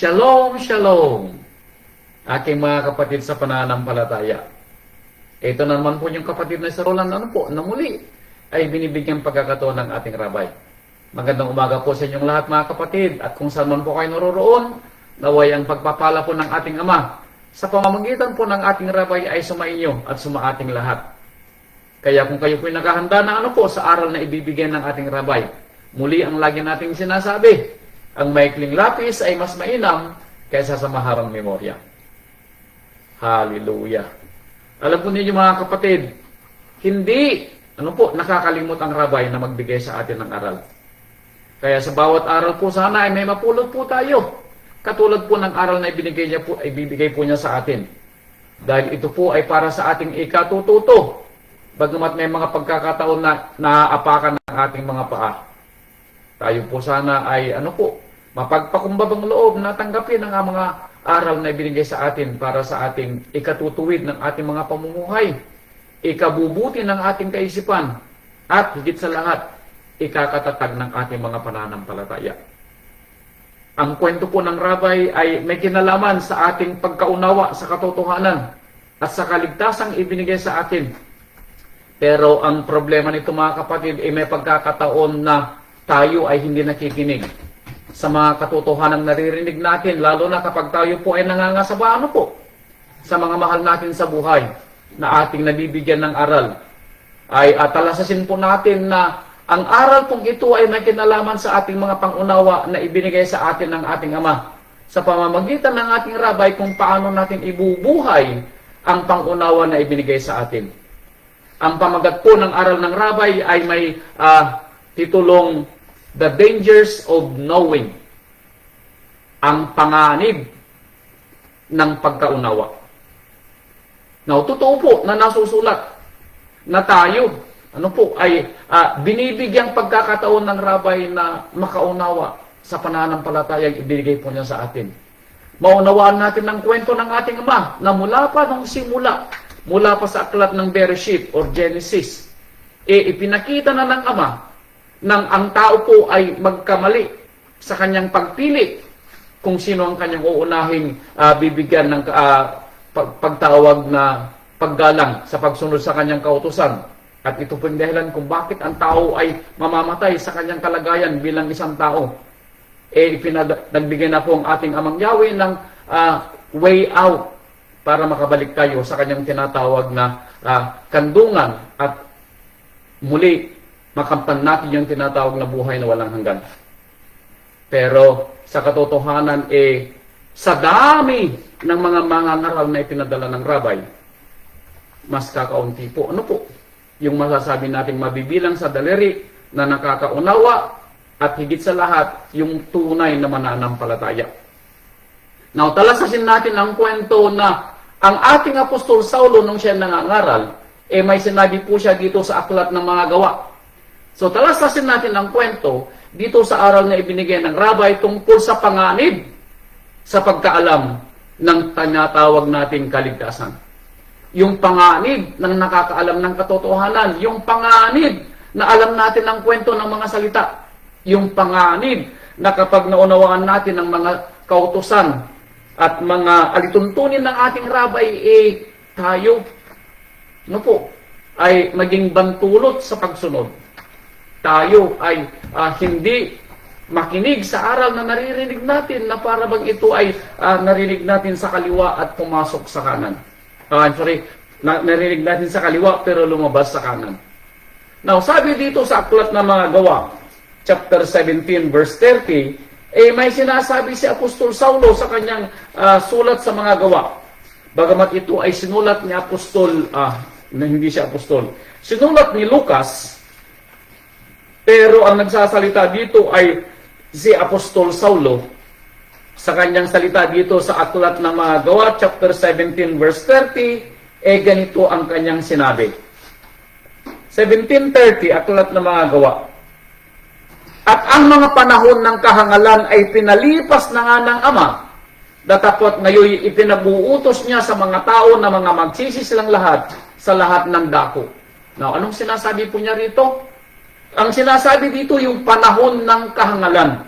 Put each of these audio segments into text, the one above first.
Shalom, shalom, aking mga kapatid sa pananampalataya. Ito naman po yung kapatid na si Roland na muli ay binibigyang pagkakataon ng ating rabay. Magandang umaga po sa inyong lahat mga kapatid, at kung saan man po kayo naroroon, naway ang pagpapala po ng ating Ama sa pamamagitan po ng ating rabay ay sumainyo at sumaating lahat. Kaya kung kayo po'y naghahanda na sa aral na ibibigay ng ating rabay, muli ang lagi nating sinasabi, ang maikling lapis ay mas mainam kaysa sa maharang memorya. Hallelujah! Alam po ninyo mga kapatid, hindi nakakalimot ang rabay na magbigay sa atin ng aral. Kaya sa bawat aral po sana ay may mapulot po tayo. Katulad po ng aral na ibibigay po niya sa atin. Dahil ito po ay para sa ating ikatututo. Bagamat may mga pagkakataon na naaapakan ng ating mga paa. Tayo po sana ay mapagpakumbabang loob na tanggapin ang mga aral na ibinigay sa atin para sa ating ikatutuwid ng ating mga pamumuhay, ikabubuti ng ating kaisipan, at higit sa lahat, ikakatatag ng ating mga pananampalataya. Ang kwento po ng rabay ay may kinalaman sa ating pagkaunawa sa katotohanan at sa kaligtasang ibinigay sa atin. Pero ang problema nito mga kapatid ay may pagkakataon na tayo ay hindi nakikinig sa mga katotohanan naririnig natin, lalo na kapag tayo po ay nangangasaba sa mga mahal natin sa buhay na ating nabibigyan ng aral. Ay talasasin po natin na ang aral pong ito ay may kinalaman sa ating mga pangunawa na ibinigay sa atin ng ating Ama sa pamamagitan ng ating rabay kung paano natin ibubuhay ang pangunawa na ibinigay sa atin. Ang pamagat po ng aral ng rabay ay may titulong The Dangers of Knowing. Ang panganib ng pagkaunawa. Now, totoo po na nasusulat na tayo ay binibigyang pagkakataon ng rabay na makaunawa sa pananampalatayang ibinigay po niya sa atin. Maunawaan natin ang kwento ng ating Ama na mula pa nung simula, mula pa sa aklat ng Bereshit or Genesis, ipinakita na ng Ama nang ang tao po ay magkamali sa kanyang pagpili kung sino ang kanyang uunahing bibigyan ng pagtawag na paggalang sa pagsunod sa kanyang kautusan. At ito po yung dahilan kung bakit ang tao ay mamamatay sa kanyang kalagayan bilang isang tao. Nagbigay na po ang ating Amang Yahweh ng way out para makabalik tayo sa kanyang tinatawag na kandungan at muli makamtan natin yung tinatawag na buhay na walang hanggan. Pero sa katotohanan, sa dami ng mga mangangaral na ipinadala ng rabay, mas kakaunti po. Yung masasabi nating mabibilang sa daliri na nakakaunawa at higit sa lahat, yung tunay na mananampalataya. Now, talasasin natin ang kwento na ang ating Apostol Saulo nung siya nangangaral, may sinabi po siya dito sa aklat ng mga gawa. So, talasasin natin ang kwento dito sa aral na ibinigay ng rabay tungkol sa panganib sa pagkaalam ng tinatawag nating kaligtasan. Yung panganib ng nakakaalam ng katotohanan, yung panganib na alam natin ang kwento ng mga salita, yung panganib na kapag naunawaan natin ang mga kautusan at mga alituntunin ng ating rabay, tayo ay maging bantulot sa pagsunod. Tayo ay hindi makinig sa aral na naririnig natin na para bang ito ay narinig natin sa kaliwa at pumasok sa kanan. Narinig natin sa kaliwa pero lumabas sa kanan. Now, sabi dito sa aklat ng mga gawa, chapter 17, verse 30, may sinasabi si Apostol Saulo sa kanyang sulat sa mga gawa. Bagamat ito ay sinulat ni Apostol, hindi siya Apostol, sinulat ni Lucas, pero ang nagsasalita dito ay si Apostol Saulo. Sa kanyang salita dito sa aklat ng mga gawa, chapter 17, verse 30, ganito ang kanyang sinabi. 17:30, aklat ng mga gawa. At ang mga panahon ng kahangalan ay pinalipas na nga ng Ama, datapot ngayon ipinabuutos niya sa mga tao na mga magsisisilang lahat sa lahat ng dako. Now, anong sinasabi po niya rito? Ang sinasabi dito yung panahon ng kahangalan.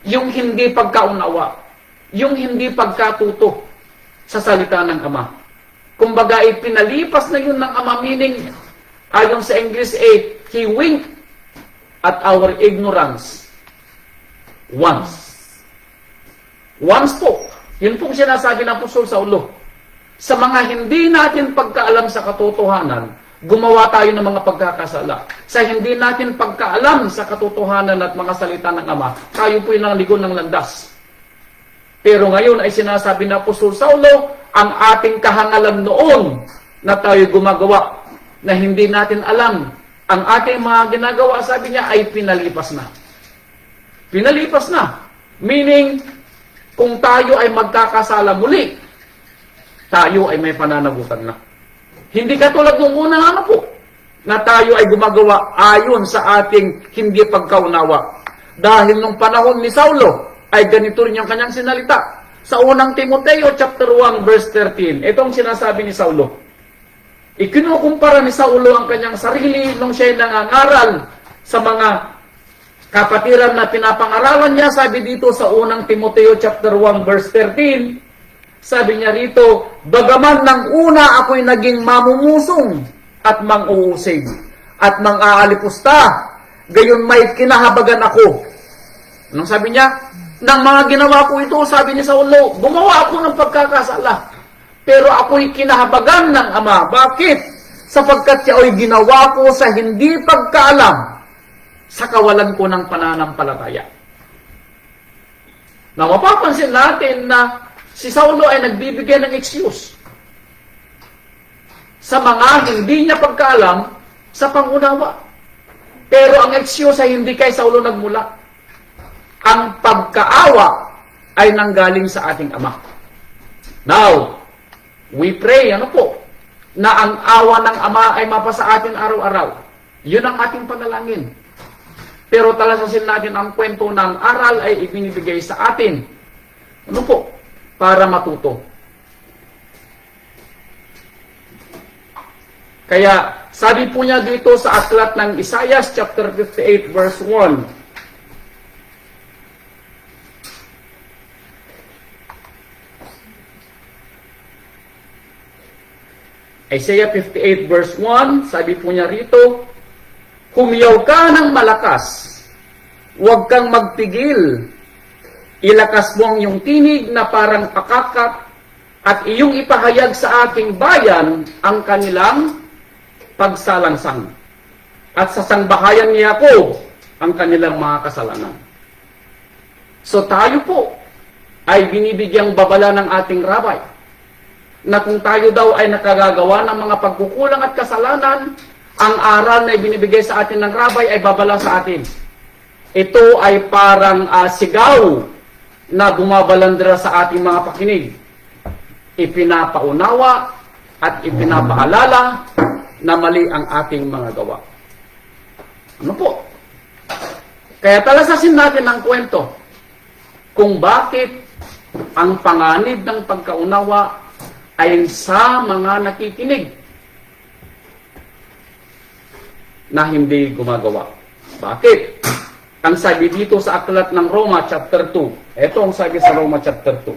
Yung hindi pagkaunawa. yung hindi pagkatuto sa salita ng Ama. Kumbaga, pinalipas na yun ng Ama, meaning, ayon sa English 8, He winked at our ignorance once. Once po. Yun pong sinasabi ng Apostol Saulo. Sa mga hindi natin pagkaalam sa katotohanan, gumawa tayo ng mga pagkakasala. Sa hindi natin pagkaalam sa katotohanan at mga salita ng Ama, tayo po'y nangligon ng landas. Pero ngayon ay sinasabi ng Apostol Saulo, ang ating kahangalan noon na tayo gumagawa, na hindi natin alam, ang ating mga ginagawa, sabi niya, ay pinalipas na. Pinalipas na. Meaning, kung tayo ay magkakasala muli, tayo ay may pananagutan na. Hindi katulad ng unang ano po, na tayo ay gumagawa ayon sa ating hindi pagkaunawa. Dahil nung panahon ni Saulo, ay ganito rin yung kanyang sinalita. Sa unang Timoteo chapter 1 verse 13, itong sinasabi ni Saulo. Ikinukumpara ni Saulo ang kanyang sarili nung siya'y nangangaral sa mga kapatiran na pinapangaralan niya. Sabi dito sa unang Timoteo chapter 1 verse 13, sabi niya rito, bagaman ng una ako'y naging mamumusong at mang-uusig at mang-aalipusta, gayon may kinahabagan ako. Anong sabi niya? Nang mga ginawa ko ito, sabi ni Saulo, gumawa ako ng pagkakasala. Pero ako'y kinahabagan ng Ama. Bakit? Sapagkat siya ay ginawa ko sa hindi pagkaalam sa kawalan ko ng pananampalataya. Na mapapansin natin na si Saulo ay nagbibigay ng excuse sa mga hindi niya pagkaalam sa pangunawa. Pero ang excuse ay hindi kay Saulo nagmula. Ang pagkaawa ay nanggaling sa ating Ama. Now, we pray, na ang awa ng Ama ay mapasa atin araw-araw. Yun ang ating panalangin. Pero talasasin natin ang kwento ng aral ay ibinibigay sa atin. Para matuto. Kaya, sabi po niya dito sa aklat ng Isaiah chapter 58 verse 1, Isaiah 58 verse 1, sabi po niya rito, humiyaw ka ng malakas, huwag kang magpigil, ilakas mo ang iyong tinig na parang pakakat, at iyong ipahayag sa aking bayan ang kanilang pagsalangsang. At sa sangbahayan niya ko ang kanilang mga kasalanan. So tayo po ay binibigyang babala ng ating rabay, na kung tayo daw ay nakagagawa ng mga pagkukulang at kasalanan, ang aral na ibinibigay sa atin ng rabay ay babala sa atin. Ito ay parang sigaw na bumabalandra sa ating mga pakinig. Ipinapaunawa at ipinapaalala na mali ang ating mga gawa. Ano po? Kaya talasasin natin ang kwento kung bakit ang panganib ng pagkaunawa ay sa mga nakikinig na hindi gumagawa. Bakit? Ang sabi dito sa aklat ng Roma chapter 2. Ito ang sabi sa Roma chapter 2.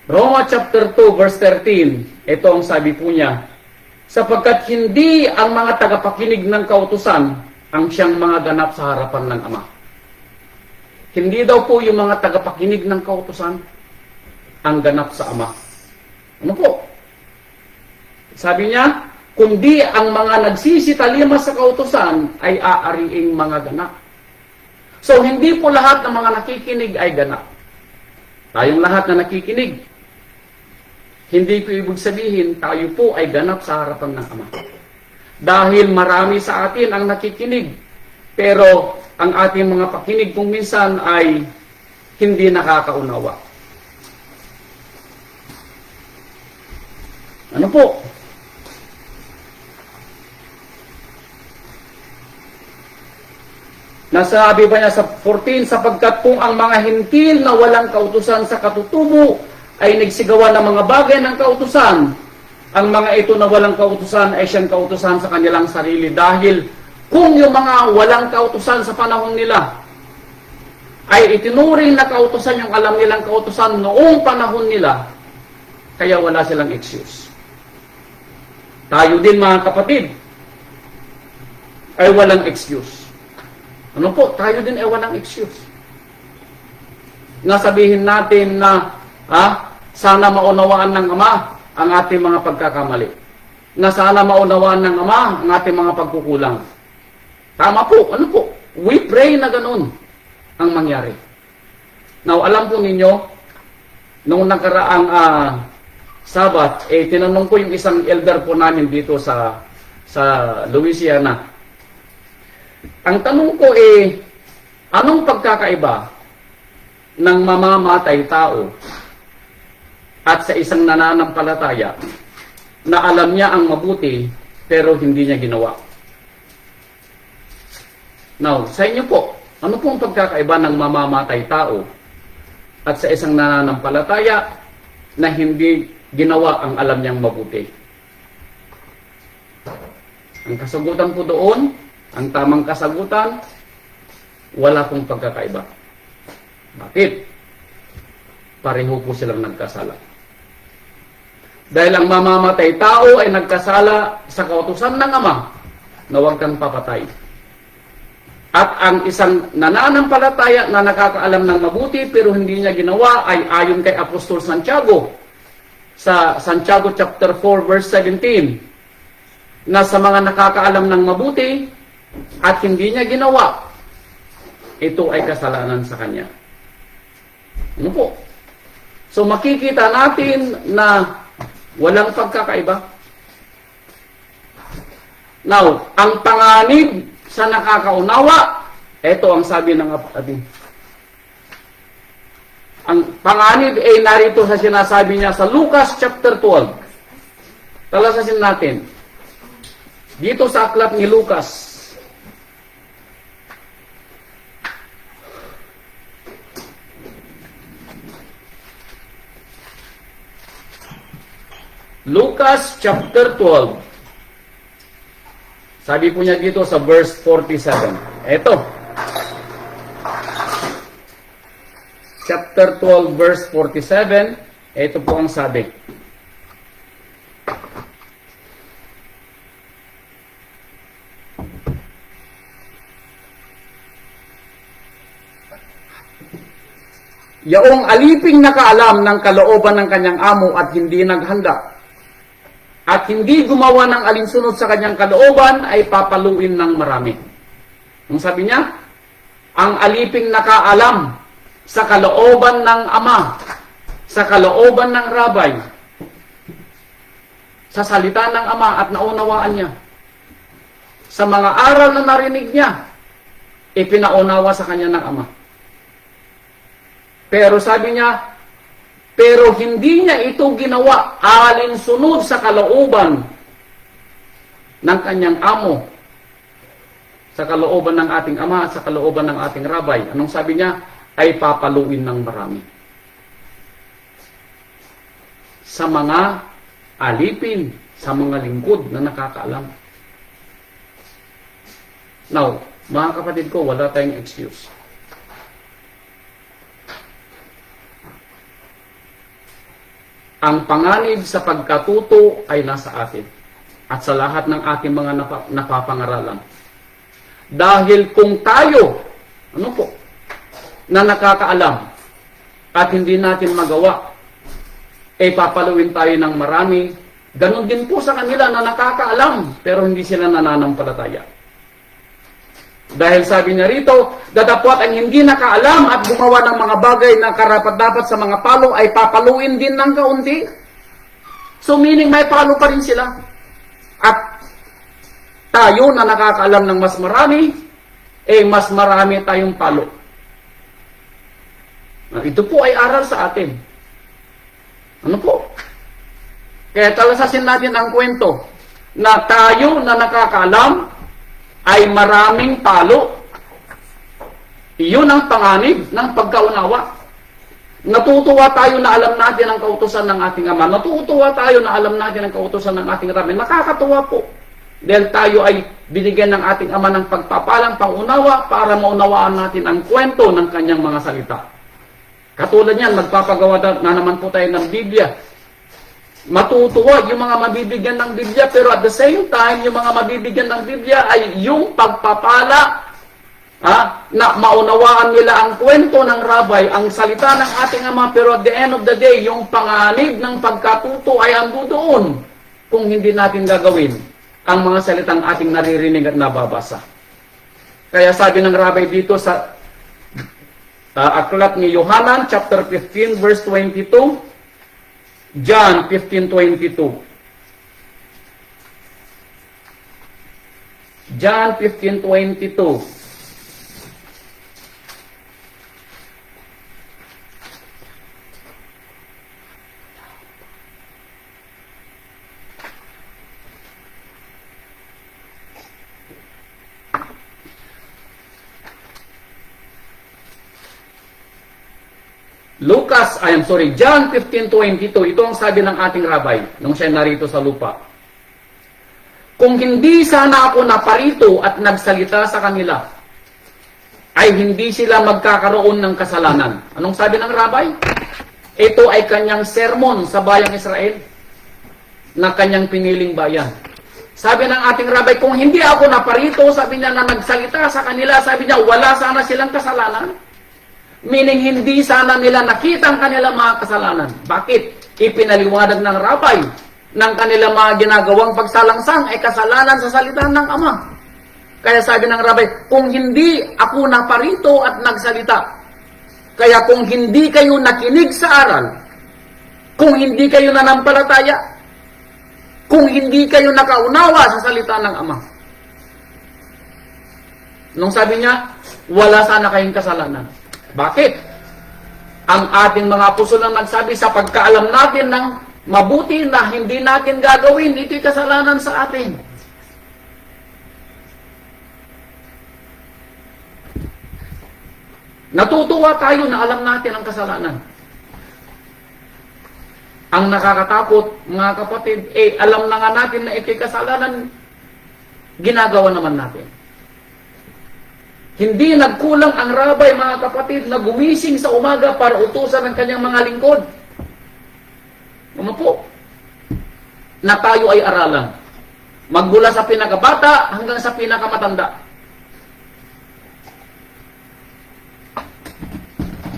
Roma chapter 2 verse 13. Ito ang sabi po niya, sapagkat hindi ang mga tagapakinig ng kautusan ang siyang mga ganap sa harapan ng Ama. Hindi daw po yung mga tagapakinig ng kautusan ang ganap sa Ama. Ano po? Sabi niya, kundi ang mga nagsisitalima sa kautusan ay aariing mga ganap. So, hindi po lahat ng mga nakikinig ay ganap. Tayong lahat na nakikinig, hindi ko ibig sabihin, tayo po ay ganap sa harapan ng Ama. Dahil marami sa atin ang nakikinig, pero ang ating mga pakinig kung minsan ay hindi nakakaunawa. Ano po? Nasabi ba niya sa 14, sapagkat kung ang mga hintil na walang kautusan sa katutubo ay nagsigawa ng mga bagay ng kautusan, ang mga ito na walang kautusan ay siyang kautusan sa kanilang sarili. Dahil kung yung mga walang kautusan sa panahon nila ay itinuring na kautusan yung alam nilang kautusan noong panahon nila, kaya wala silang excuse. Tayo din mga kapatid ay walang excuse. Ano po? Tayo din ay walang excuse. Nasabihin natin na sana maunawaan ng Ama ang ating mga pagkakamali. Na sana maunawaan ng Ama ang ating mga pagkukulang. Tama po. Ano po? We pray na ganun ang mangyari. Now, alam po ninyo, noong nakaraang Sabat, tinanong ko yung isang elder po namin dito sa Louisiana. Ang tanong ko anong pagkakaiba ng mamamatay tao at sa isang nananampalataya na alam niya ang mabuti pero hindi niya ginawa? Now, sa inyo po, ano pong pagkakaiba ng mamamatay tao at sa isang nananampalataya na hindi ginawa ang alam niyang mabuti? Ang kasagutan po doon, ang tamang kasagutan, wala pong pagkakaiba. Bakit? Pareho po silang nagkasala. Dahil ang mamamatay tao ay nagkasala sa kautusan ng Ama na huwag kang papatay. At ang isang nananampalataya na nakakaalam ng mabuti pero hindi niya ginawa ay ayon kay Apostol Santiago sa Santiago chapter 4 verse 17 na sa mga nakakaalam ng mabuti at hindi niya ginawa, ito ay kasalanan sa kanya. Ano po? So makikita natin na walang pagkakaiba. Now, ang panganib sa nakakaunawa, ito ang sabi ng ating. Ang panganib ay narito sa sinasabi niya sa Lucas chapter 12. Talasasin natin. Dito sa aklat ni Lucas. Lucas chapter 12. Sabi po niya dito sa verse 47. Ito. Chapter 12 verse 47. Ito po ang sabi. Yaong aliping nakaalam ng kalooban ng kanyang amo at hindi naghanda at hindi gumawa ng alinsunod sa kanyang kalooban ay papaluin ng marami. Ang sabi niya, ang aliping nakaalam sa kalooban ng Ama, sa kalooban ng Rabay, sa salita ng Ama at naunawaan niya, sa mga aral na narinig niya, ipinaunawa sa kanya ng Ama. Pero sabi niya, pero hindi niya ito ginawa alinsunod sa kalooban ng kanyang amo, sa kalooban ng ating Ama at sa kalooban ng ating Rabay. Anong sabi niya? Ay papaluin ng marami. Sa mga alipin, sa mga lingkod na nakakaalam. Now, mga kapatid ko, wala tayong excuse. Ang panganib sa pagkatuto ay nasa atin at sa lahat ng ating mga napapangaralan. Dahil kung tayo, na nakakaalam at hindi natin magawa, papaluin tayo ng marami. Ganon din po sa kanila na nakakaalam pero hindi sila nananampalataya. Dahil sabi niya rito, datapwat ang hindi nakaalam at gumawa ng mga bagay na karapat-dapat sa mga palo ay papaluin din ng kaunti. So meaning may palo pa rin sila. At tayo na nakakaalam ng mas marami, mas marami tayong palo. Ito po ay aral sa atin. Ano po? Kaya talasasin natin ang kwento na tayo na nakakaalam ay maraming palo. Iyon ang panganib ng pagkaunawa. Natutuwa tayo na alam natin ang kautusan ng ating Ama. Natutuwa tayo na alam natin ang kautusan ng ating Rami. Nakakatuwa po. Dahil tayo ay binigyan ng ating Ama ng pagpapalang pangunawa para maunawaan natin ang kwento ng kanyang mga salita. Katulad niyan, magpapagawa na naman po tayo ng Biblia. Matutuwa yung mga mabibigyan ng Biblia, pero at the same time, yung mga mabibigyan ng Biblia ay yung pagpapala na maunawaan nila ang kwento ng Rabay, ang salita ng ating Ama, pero at the end of the day, yung panganib ng pagkatuto ay ando doon kung hindi natin gagawin ang mga salitang ating naririnig at nababasa. Kaya sabi ng Rabay dito sa aklat ni Yohanan, chapter 15, verse 22, John 15:22. John 15:22. John 15:22, ito ang sabi ng ating Rabay nung siya narito sa lupa. Kung hindi sana ako naparito at nagsalita sa kanila, ay hindi sila magkakaroon ng kasalanan. Anong sabi ng Rabay? Ito ay kanyang sermon sa bayang Israel na kanyang piniling bayan. Sabi ng ating Rabay, kung hindi ako naparito, sabi niya na nagsalita sa kanila, sabi niya, wala sana silang kasalanan. Meaning, hindi sana nila nakita ang kanilang mga kasalanan. Bakit? Ipinaliwanag ng Rabay ng kanilang mga ginagawang pagsalangsang ay kasalanan sa salita ng Ama. Kaya sabi ng Rabay, kung hindi ako naparito at nagsalita, kaya kung hindi kayo nakinig sa aral, kung hindi kayo nanampalataya, kung hindi kayo nakaunawa sa salita ng Ama, nung sabi niya, wala sana kayong kasalanan. Bakit? Ang ating mga apostol ang nagsabi, sa pagkaalam natin ng mabuti na hindi natin gagawin, ito'y kasalanan sa atin. Natutuwa tayo na alam natin ang kasalanan. Ang nakakatakot, mga kapatid, alam na nga natin na ito'y kasalanan, ginagawa naman natin. Hindi nagkulang ang Rabay, mga kapatid, na gumising sa umaga para utusan ang kanyang mga lingkod. Ano po? Na tayo ay aralan. Magmula sa pinakabata hanggang sa pinakamatanda.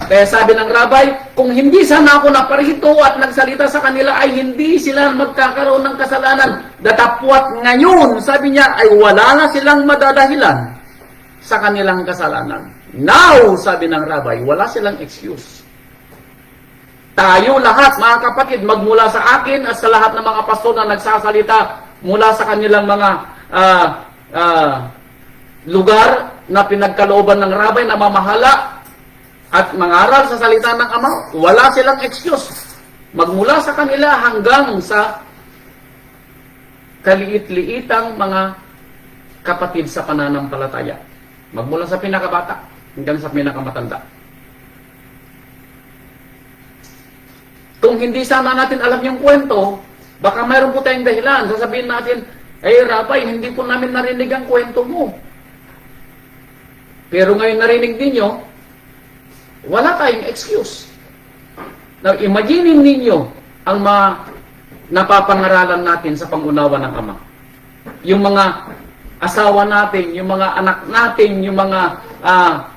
Kaya sabi ng Rabay, kung hindi sana ako naparito at nagsalita sa kanila, ay hindi sila magkakaroon ng kasalanan. Datapwat ngayon, sabi niya, ay wala na silang madadahilan sa kanilang kasalanan. Now, sabi ng Rabay, wala silang excuse. Tayo lahat, mga kapatid, magmula sa akin at sa lahat ng mga pastor na nagsasalita mula sa kanilang mga lugar na pinagkalooban ng Rabay na mamahala at mangaral sa salita ng Ama, wala silang excuse. Magmula sa kanila hanggang sa kaliit-liitang mga kapatid sa pananampalataya. Magmula sa pinakabata hanggang sa pinakamatanda. Kung hindi sana natin alam yung kwento, baka mayroon po tayong dahilan. Sasabihin natin, Rabay, hindi po namin narinig ang kwento mo. Pero ngayon narinig ninyo, wala tayong excuse. Now, imagine ninyo ang mga napapangaralan natin sa pangunawa ng Ama. Yung mga asawa natin, yung mga anak natin, yung mga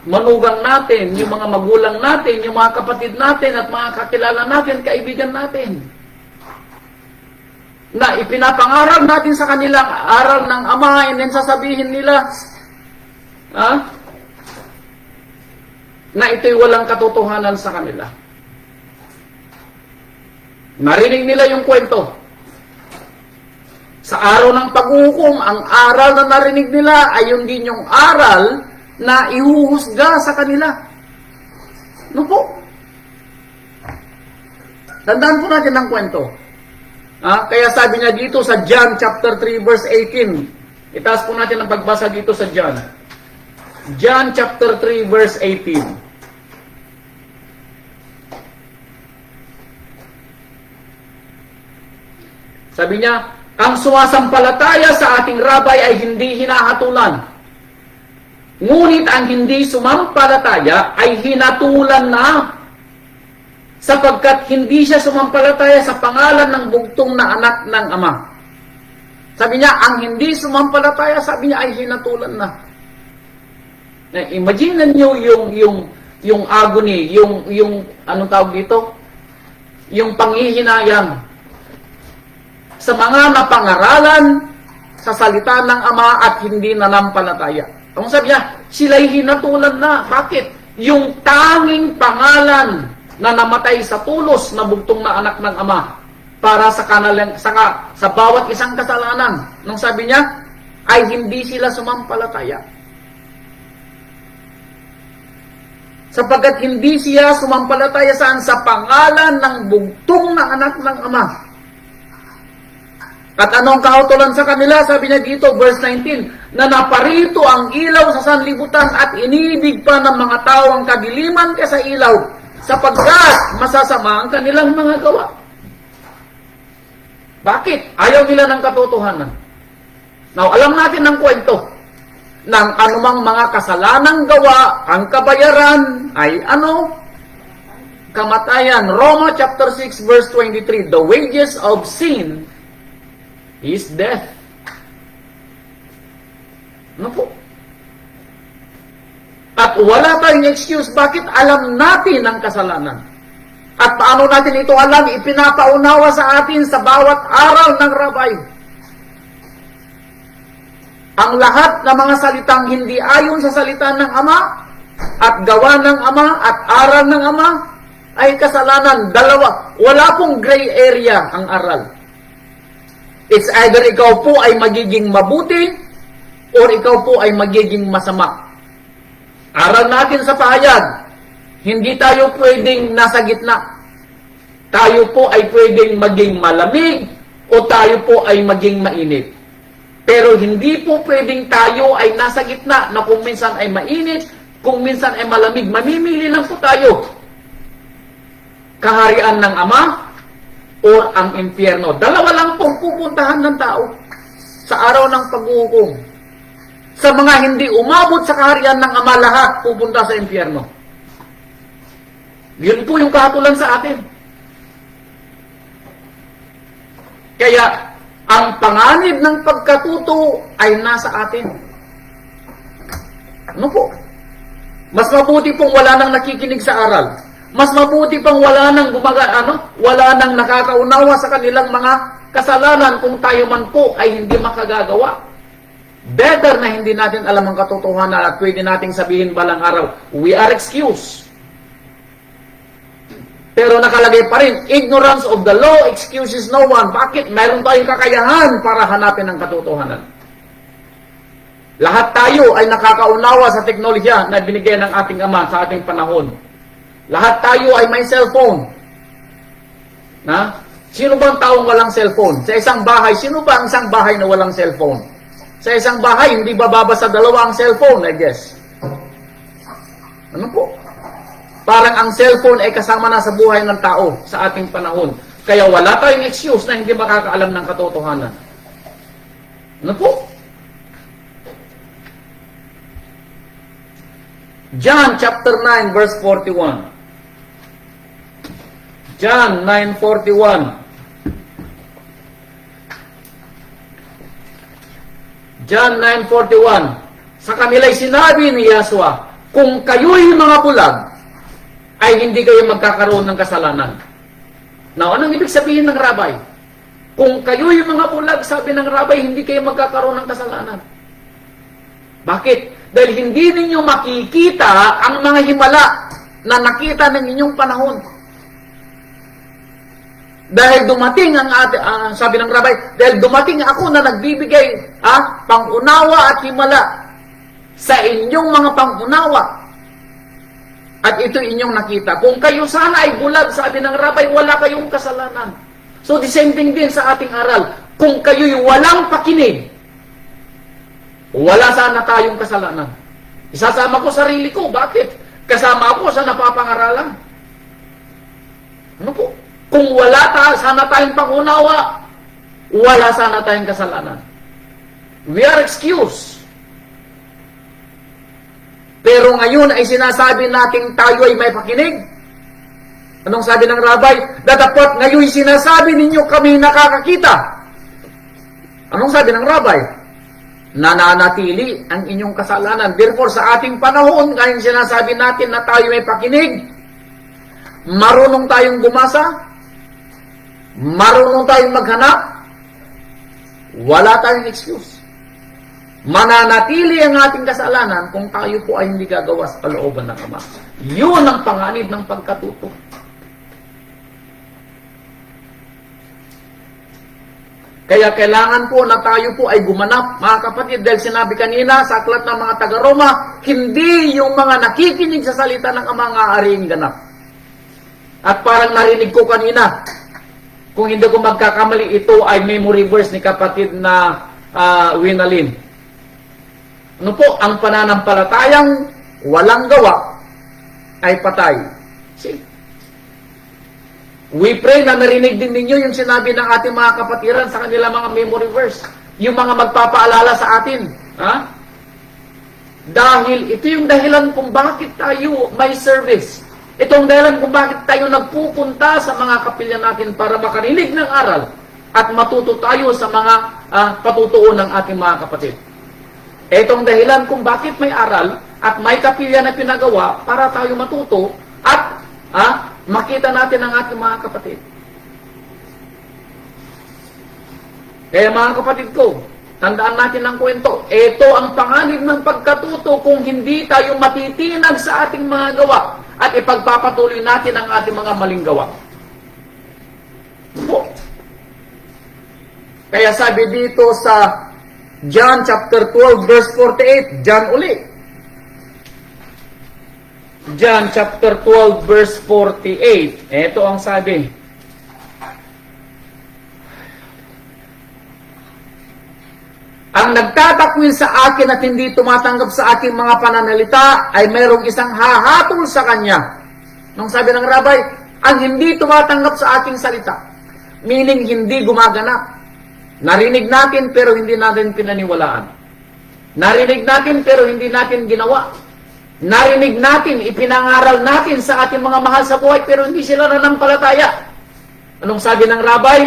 manugang natin, yung mga magulang natin, yung mga kapatid natin at mga kakilala natin, kaibigan natin. Na ipinapangaral natin sa kanilang aral ng Ama, and then sasabihin nila, na ito'y walang katotohanan sa kanila. Narinig nila yung kwento. Sa araw ng pag-uhukom, ang aral na narinig nila ay yung din yung aral na ihuhusga sa kanila. Ano po? Tandaan po natin ang kwento. Kaya sabi niya dito sa John chapter 3 verse 18. Itaas po natin ang pagbasa dito sa John. John chapter 3 verse 18. Sabi niya, ang sumasampalataya sa ating rabay ay hindi hinahatulan. Ngunit ang hindi sumampalataya ay hinatulan na, sapagkat hindi siya sumampalataya sa pangalan ng bugtong na anak ng Ama. Sabi niya, ang hindi sumampalataya, sabi niya, ay hinatulan na. Imagine niyo yung agony, yung anong tawag dito? Yung panghihinayang sa mga napangaralan sa salita ng Ama at hindi nanampalataya. Ang sabi niya, sila'y hinatulan na. Bakit? Yung tanging pangalan na namatay sa tulos na bugtong na anak ng Ama para sa bawat isang kasalanan. Nung sabi niya, ay hindi sila sumampalataya. Sapagkat hindi siya sumampalataya saan? Sa pangalan ng bugtong na anak ng Ama. At anong kautulan sa kanila? Sabi niya dito, verse 19, na naparito ang ilaw sa sanlibutan at inibig pa ng mga tao ang kadiliman kaysa ilaw, sapagkat masasama ang kanilang mga gawa. Bakit? Ayaw nila ng katotohanan. Now, alam natin ng kwento ng anumang mga kasalanang gawa, ang kabayaran ay ano? Kamatayan. Roma chapter 6 verse 23, the wages of sin is death. Ano po? At wala tayong excuse. Bakit? Alam natin ang kasalanan. At paano natin ito alam? Ipinapaunawa sa atin sa bawat aral ng rabay. Ang lahat ng mga salitang hindi ayon sa salita ng Ama at gawa ng Ama at aral ng Ama ay kasalanan. Dalawa. Wala pong gray area ang aral. It's either ikaw po ay magiging mabuti or ikaw po ay magiging masama. Aral natin sa pahayag, hindi tayo pwedeng nasa gitna. Tayo po ay pwedeng maging malamig o tayo po ay maging mainit. Pero hindi po pwedeng tayo ay nasa gitna na kung minsan ay mainit, kung minsan ay malamig. Mamimili lang po tayo. Kaharian ng Ama or ang impyerno. Dalawa lang pong pupuntahan ng tao sa araw ng paghuhukom. Sa mga hindi umabot sa kaharian ng Ama, lahat pupunta sa impyerno. Yun po yung kahatulan sa atin. Kaya, ang panganib ng pagkatuto ay nasa atin. Ano po? Mas mabuti pong wala nang nakikinig sa aral. Mas mabuti pang wala nang wala nang nakakaunawa sa kanilang mga kasalanan kung tayo man po ay hindi makagagawa. Better na hindi natin alam ang katotohanan at pwede nating sabihin balang araw, we are excused. Pero nakalagay pa rin, ignorance of the law excuses no one. Bakit? Mayroon tayong kakayahan para hanapin ang katotohanan. Lahat tayo ay nakakaunawa sa teknolohiya na binigay ng ating Ama sa ating panahon. Lahat tayo ay may cellphone. Sino bang taong walang cellphone? Sa isang bahay, sino ba ang isang bahay na walang cellphone? Sa isang bahay, hindi bababa sa dalawa ang cellphone, I guess. Ano po? Parang ang cellphone ay kasama na sa buhay ng tao sa ating panahon. Kaya wala tayong excuse na hindi makakaalam ng katotohanan. Ano po? John chapter 9 verse 41. John 9:41. John 9:41. Sa kanila'y sinabi ni Yahshua, kung kayo'y mga bulag, ay hindi kayo magkakaroon ng kasalanan. Now, anong ibig sabihin ng rabay? Kung kayo'y mga bulag, sabi ng rabay, hindi kayo magkakaroon ng kasalanan. Bakit? Dahil hindi ninyo makikita ang mga himala na nakita ng inyong panahon. Dahil dumating sabi ng rabay, dahil dumating ako na nagbibigay pangunawa at himala sa inyong mga pangunawa. At ito inyong nakita. Kung kayo sana ay bulag, sabi ng rabay, wala kayong kasalanan. So the same thing din sa ating aral. Kung kayo'y walang pakinig, wala sana tayong kasalanan. Isasama ko sarili ko. Bakit? Kasama ako sa napapangaralan. Ano po? Kung wala sana tayong pangunawa, wala sana tayong kasalanan. We are excused. Pero ngayon ay sinasabi nating tayo ay may pakinig. Anong sabi ng rabbi? Datapot ngayon sinasabi ninyo kami nakakakita. Anong sabi ng rabbi? Nananatili ang inyong kasalanan. Therefore, sa ating panahon, kaya sinasabi natin na tayo may pakinig, marunong tayong gumasa, marunong tayong maghanap, wala tayong excuse. Mananatili ang ating kasalanan kung tayo po ay hindi gagawa sa kalooban ng Ama. Yun ang panganib ng pagkatuto. Kaya kailangan po na tayo po ay gumanap, mga kapatid, dahil sinabi kanina sa aklat ng mga taga-Roma, hindi yung mga nakikinig sa salita ng Ama ang aariing ganap. At parang narinig ko kanina, kung hindi ko magkakamali, ito ay memory verse ni kapatid na Winalin. Ano po, ang pananampalatayang walang gawa ay patay. See? We pray na narinig din ninyo yung sinabi ng ating mga kapatiran sa kanila mga memory verse. Yung mga magpapaalala sa atin. Ha? Dahil ito yung dahilan kung bakit tayo may service. Itong dahilan kung bakit tayo nagpupunta sa mga kapilya natin para makarinig ng aral at matuto tayo sa mga patutuon ng ating mga kapatid. Itong dahilan kung bakit may aral at may kapilya na pinagawa para tayo matuto at makita natin ang ating mga kapatid. Kaya mga kapatid ko, tandaan natin ang kwento. Ito ang panganib ng pagkatuto kung hindi tayo matitinag sa ating mga gawa at ipagpapatuloy natin ang ating mga maling gawa. Po. Kaya sabi dito sa John chapter 12 verse 48, John uli. John chapter 12 verse 48. Ito ang sabi. Ang nagtatakwil sa akin at hindi tumatanggap sa aking mga pananalita ay mayroong isang hahatol sa kanya. Nung sabi ng rabbi, ang hindi tumatanggap sa aking salita, meaning hindi gumaganap. Narinig natin pero hindi natin pinaniwalaan. Narinig natin pero hindi natin ginawa. Narinig natin, ipinangaral natin sa ating mga mahal sa buhay, pero hindi sila nanampalataya. Anong sabi ng rabbi?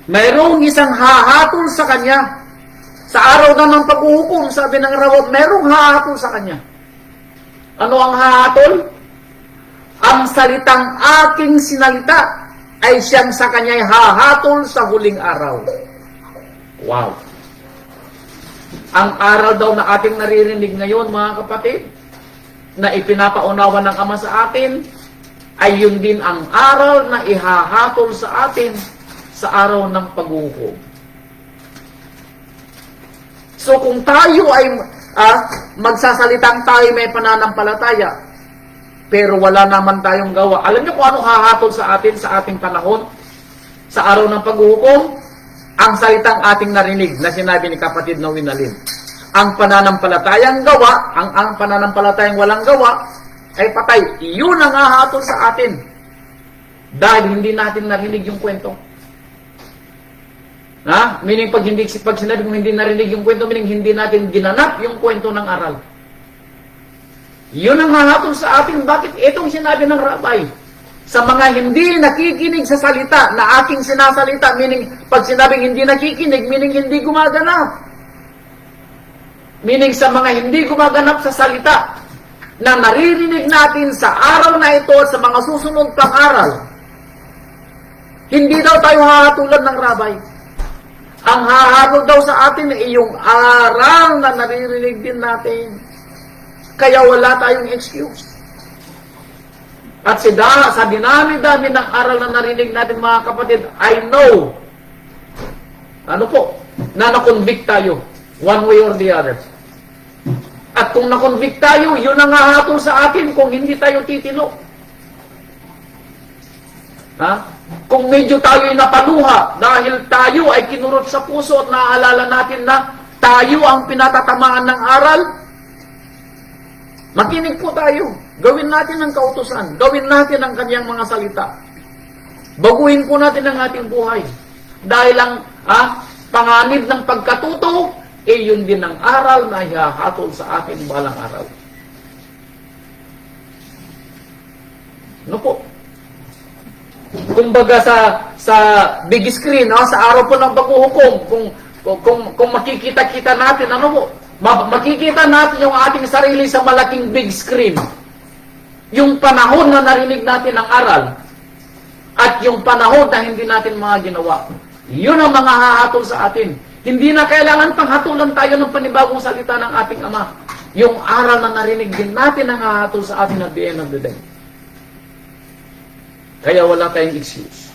Mayroong isang hahatol sa kanya. Sa araw na ng paghuhukom, sabi ng rabbi, mayroong hahatol sa kanya. Ano ang hahatol? Ang salitang aking sinalita ay siyang sa kanya'y hahatol sa huling araw. Wow! Ang aral daw na ating naririnig ngayon, mga kapatid, na ipinapaunawa ng Ama sa atin, ay yun din ang aral na ihahatol sa atin sa araw ng paghuhukom. So kung tayo ay magsasalitang tayo may pananampalataya, pero wala naman tayong gawa. Alam niyo kung anong hahatol sa atin sa ating panahon? Sa araw ng paghuhukom? Ang salitang ating narinig na sinabi ni kapatid na Winalin. Ang pananampalatayang gawa, ang pananampalatayang walang gawa, ay patay. Iyon ang hahatol sa atin. Dahil hindi natin narinig yung kwento. Meaning pag sinabi kong hindi narinig yung kwento, meaning hindi natin ginanap yung kwento ng aral. Yun ang hahatol sa atin. Bakit? Itong sinabi ng rabbi. Sa mga hindi nakikinig sa salita na aking sinasalita, meaning pag sinabing hindi nakikinig, meaning hindi gumaganap. Meaning sa mga hindi gumaganap sa salita na naririnig natin sa araw na ito at sa mga susunod pang aral, hindi daw tayo hahatulan ng rabbi. Ang hahatol daw sa atin ay yung aral na naririnig din natin. Kaya wala tayong excuse. At sa dinami-dami ng aral na narinig natin, mga kapatid, I know, na na-convict tayo, one way or the other. At kung na-convict tayo, yun ang hahatol sa atin kung hindi tayo titino. Kung medyo tayo ay napaluha dahil tayo ay kinurot sa puso at naaalala natin na tayo ang pinatatamaan ng aral, Makinig po tayo. Gawin natin ang kautusan. Gawin natin ang kanyang mga salita. Baguhin po natin ang ating buhay. Dahil ang panganib ng pagkatuto, yun din ang aral na ihahatol sa atin balang araw. Ano po? Kumbaga sa big screen, sa araw po ng paghuhukom, kung makikita-kita natin, ano po? Makikita natin yung ating sarili sa malaking big screen. Yung panahon na narinig natin ang aral at yung panahon na hindi natin mga ginawa. Yun ang mga hahatol sa atin. Hindi na kailangan panghatulan tayo ng panibagong salita ng ating Ama. Yung aral na narinig din natin ang hahatol sa atin at the end of the day. Kaya wala tayong excuse.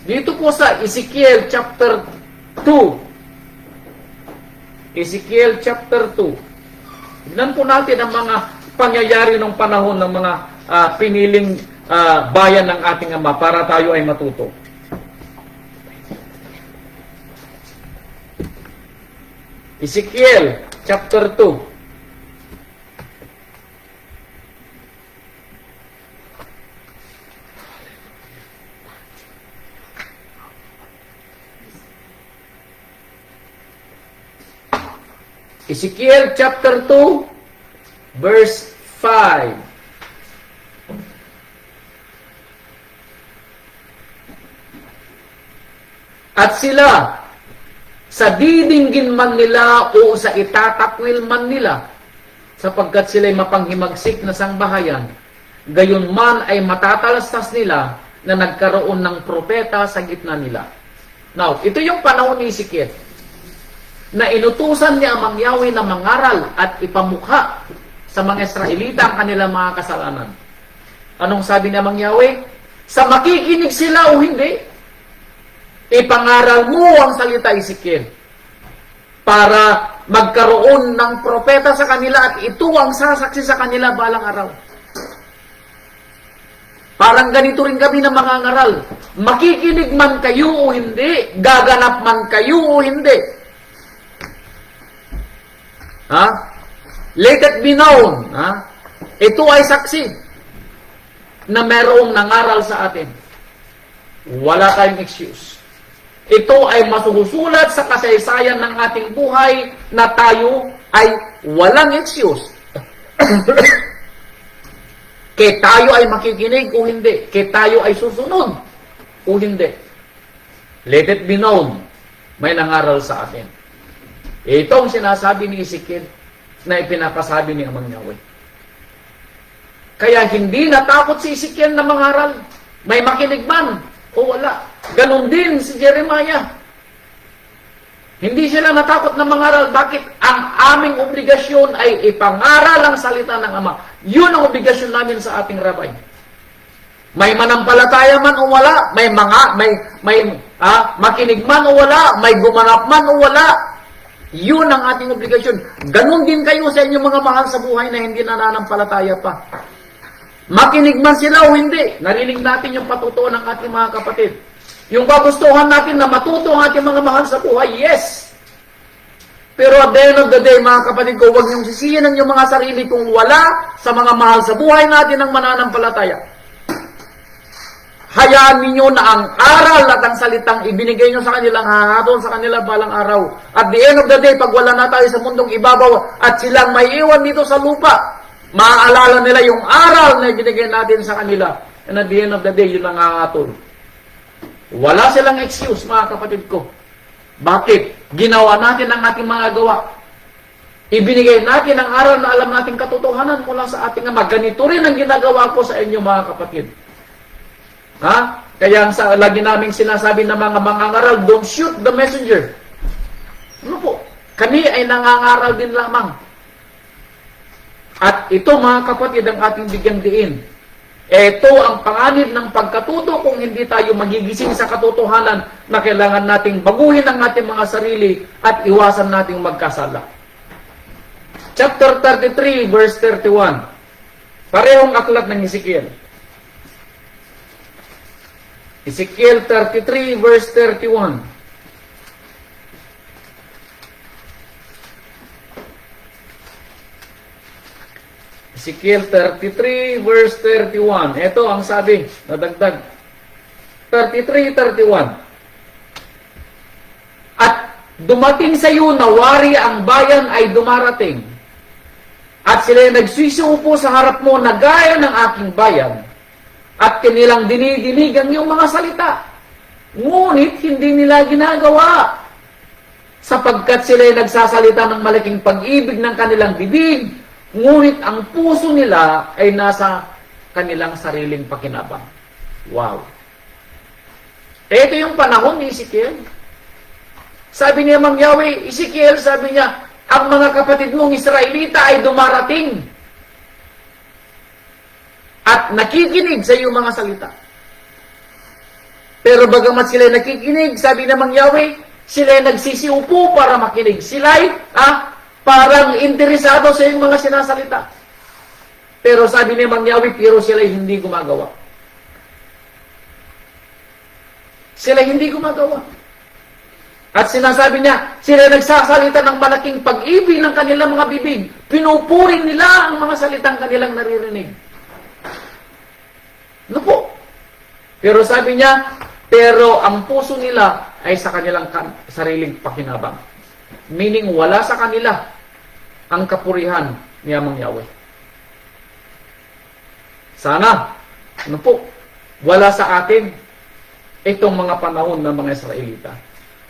Dito po sa Ezekiel chapter 2. Ezekiel chapter 2. Tignan po natin ang mga pangyayari ng panahon ng mga piniling bayan ng ating Ama para tayo ay matuto. Ezekiel chapter 2. Ezekiel chapter 2, verse 5. At sila, sa didinggin man nila o sa itatakwil man nila, sapagkat sila'y mapanghimagsik na sangbahayan, gayon man ay matatalastas nila na nagkaroon ng propeta sa gitna nila. Now, ito yung panahon ni Ezekiel, na inutusan niya ang Yahweh na mangaral at ipamukha sa mga Israelita ang kanilang mga kasalanan. Anong sabi niya mang Yahweh? Sa makikinig sila o hindi, ipangaral mo ang salita Ezekiel para magkaroon ng propeta sa kanila at ito ang sasaksi sa kanila balang araw. Parang ganito rin kami na mga ngaral. Makikinig man kayo o hindi, gaganap man kayo o hindi. Let it be known. Ito ay saksi na merong nangaral sa atin. Wala tayong excuse. Ito ay masusulat sa kasaysayan ng ating buhay na tayo ay walang excuse. Kaya tayo ay makikinig o hindi. Kaya tayo ay susunod o hindi. Let it be known. May nangaral sa atin. Ito ang sinasabi ni Ezekiel na ipinapasabi ni Amang Yahweh. Kaya hindi natakot si Ezekiel na mangaral. May makinig man o wala. Ganon din si Jeremiah. Hindi sila natakot na mangaral. Bakit? Ang aming obligasyon ay ipangaral ang salita ng Ama. Yun ang obligasyon namin sa ating rabay. May manampalataya man o wala, may makinig man o wala, may gumanap man o wala. Yun ang ating obligasyon. Ganon din kayo sa inyong mga mahal sa buhay na hindi nananampalataya pa. Makinig man sila o hindi, narinig natin yung patutuo ng ating mga kapatid. Yung kagustuhan natin na matuto ang ating mga mahal sa buhay, yes. Pero at the end of the day, mga kapatid ko, huwag niyong sisihin ang inyong mga sarili kung wala sa mga mahal sa buhay natin ang mananampalataya. Hayaan ninyo na ang aral at ang salitang ibinigay nyo sa kanilang hahatol sa kanila balang araw. At the end of the day, pag wala na tayo sa mundong ibabaw at silang may iwan dito sa lupa, maaalala nila yung aral na ibinigay natin sa kanila. And at the end of the day, yun ang hahatol. Wala silang excuse, mga kapatid ko. Bakit? Ginawa natin ang ating mga gawa. Ibinigay natin ang aral na alam nating katotohanan mula sa ating Ama. Ganito rin ang ginagawa ko sa inyo, mga kapatid. Kaya lagi naming sinasabi ng mga mangangaral, don't shoot the messenger. Ano po? Kami ay nangangaral din lamang. At ito, mga kapatid, ang ating bigyang diin. Ito ang panganib ng pagkatuto kung hindi tayo magigising sa katotohanan na kailangan nating baguhin ang ating mga sarili at iwasan nating magkasala. Chapter 33, verse 31. Parehong aklat ng Ezekiel. Ezekiel 33, verse 31. Ezekiel 33 verse 31. Ito ang sabi, nadagdag. 33:31. At dumating sa iyo na wari ang bayan ay dumarating. At sila nagsisiupo sa harap mo na gaya ng aking bayan. At kanilang dinidinig ang iyong mga salita. Ngunit hindi nila ginagawa. Sapagkat sila nagsasalita ng malaking pag-ibig ng kanilang bibig, ngunit ang puso nila ay nasa kanilang sariling pakinabang. Wow. Ito yung panahon ni Ezekiel. Sabi niya, Mang Yahweh, Ezekiel, sabi niya, ang mga kapatid mong Israelita ay dumarating at nakikinig sa iyong mga salita. Pero bagamat sila nakikinig, sabi na Mang Yahweh, sila nagsisiupo para makinig. Sila'y parang interesado sa iyong mga sinasalita. Pero sabi ni Mang Yahweh, pero sila'y hindi gumagawa. Sila hindi gumagawa. At sinasabi niya, sila nagsasalita ng malaking pag-ibig ng kanilang mga bibig. Pinupuri nila ang mga salitang kanilang naririnig. Ano po? Pero sabi niya, pero ang puso nila ay sa kanilang sariling pakinabang. Meaning, wala sa kanila ang kapurihan ni Amang Yahweh. Sana, ano po, wala sa atin itong mga panahon ng mga Israelita.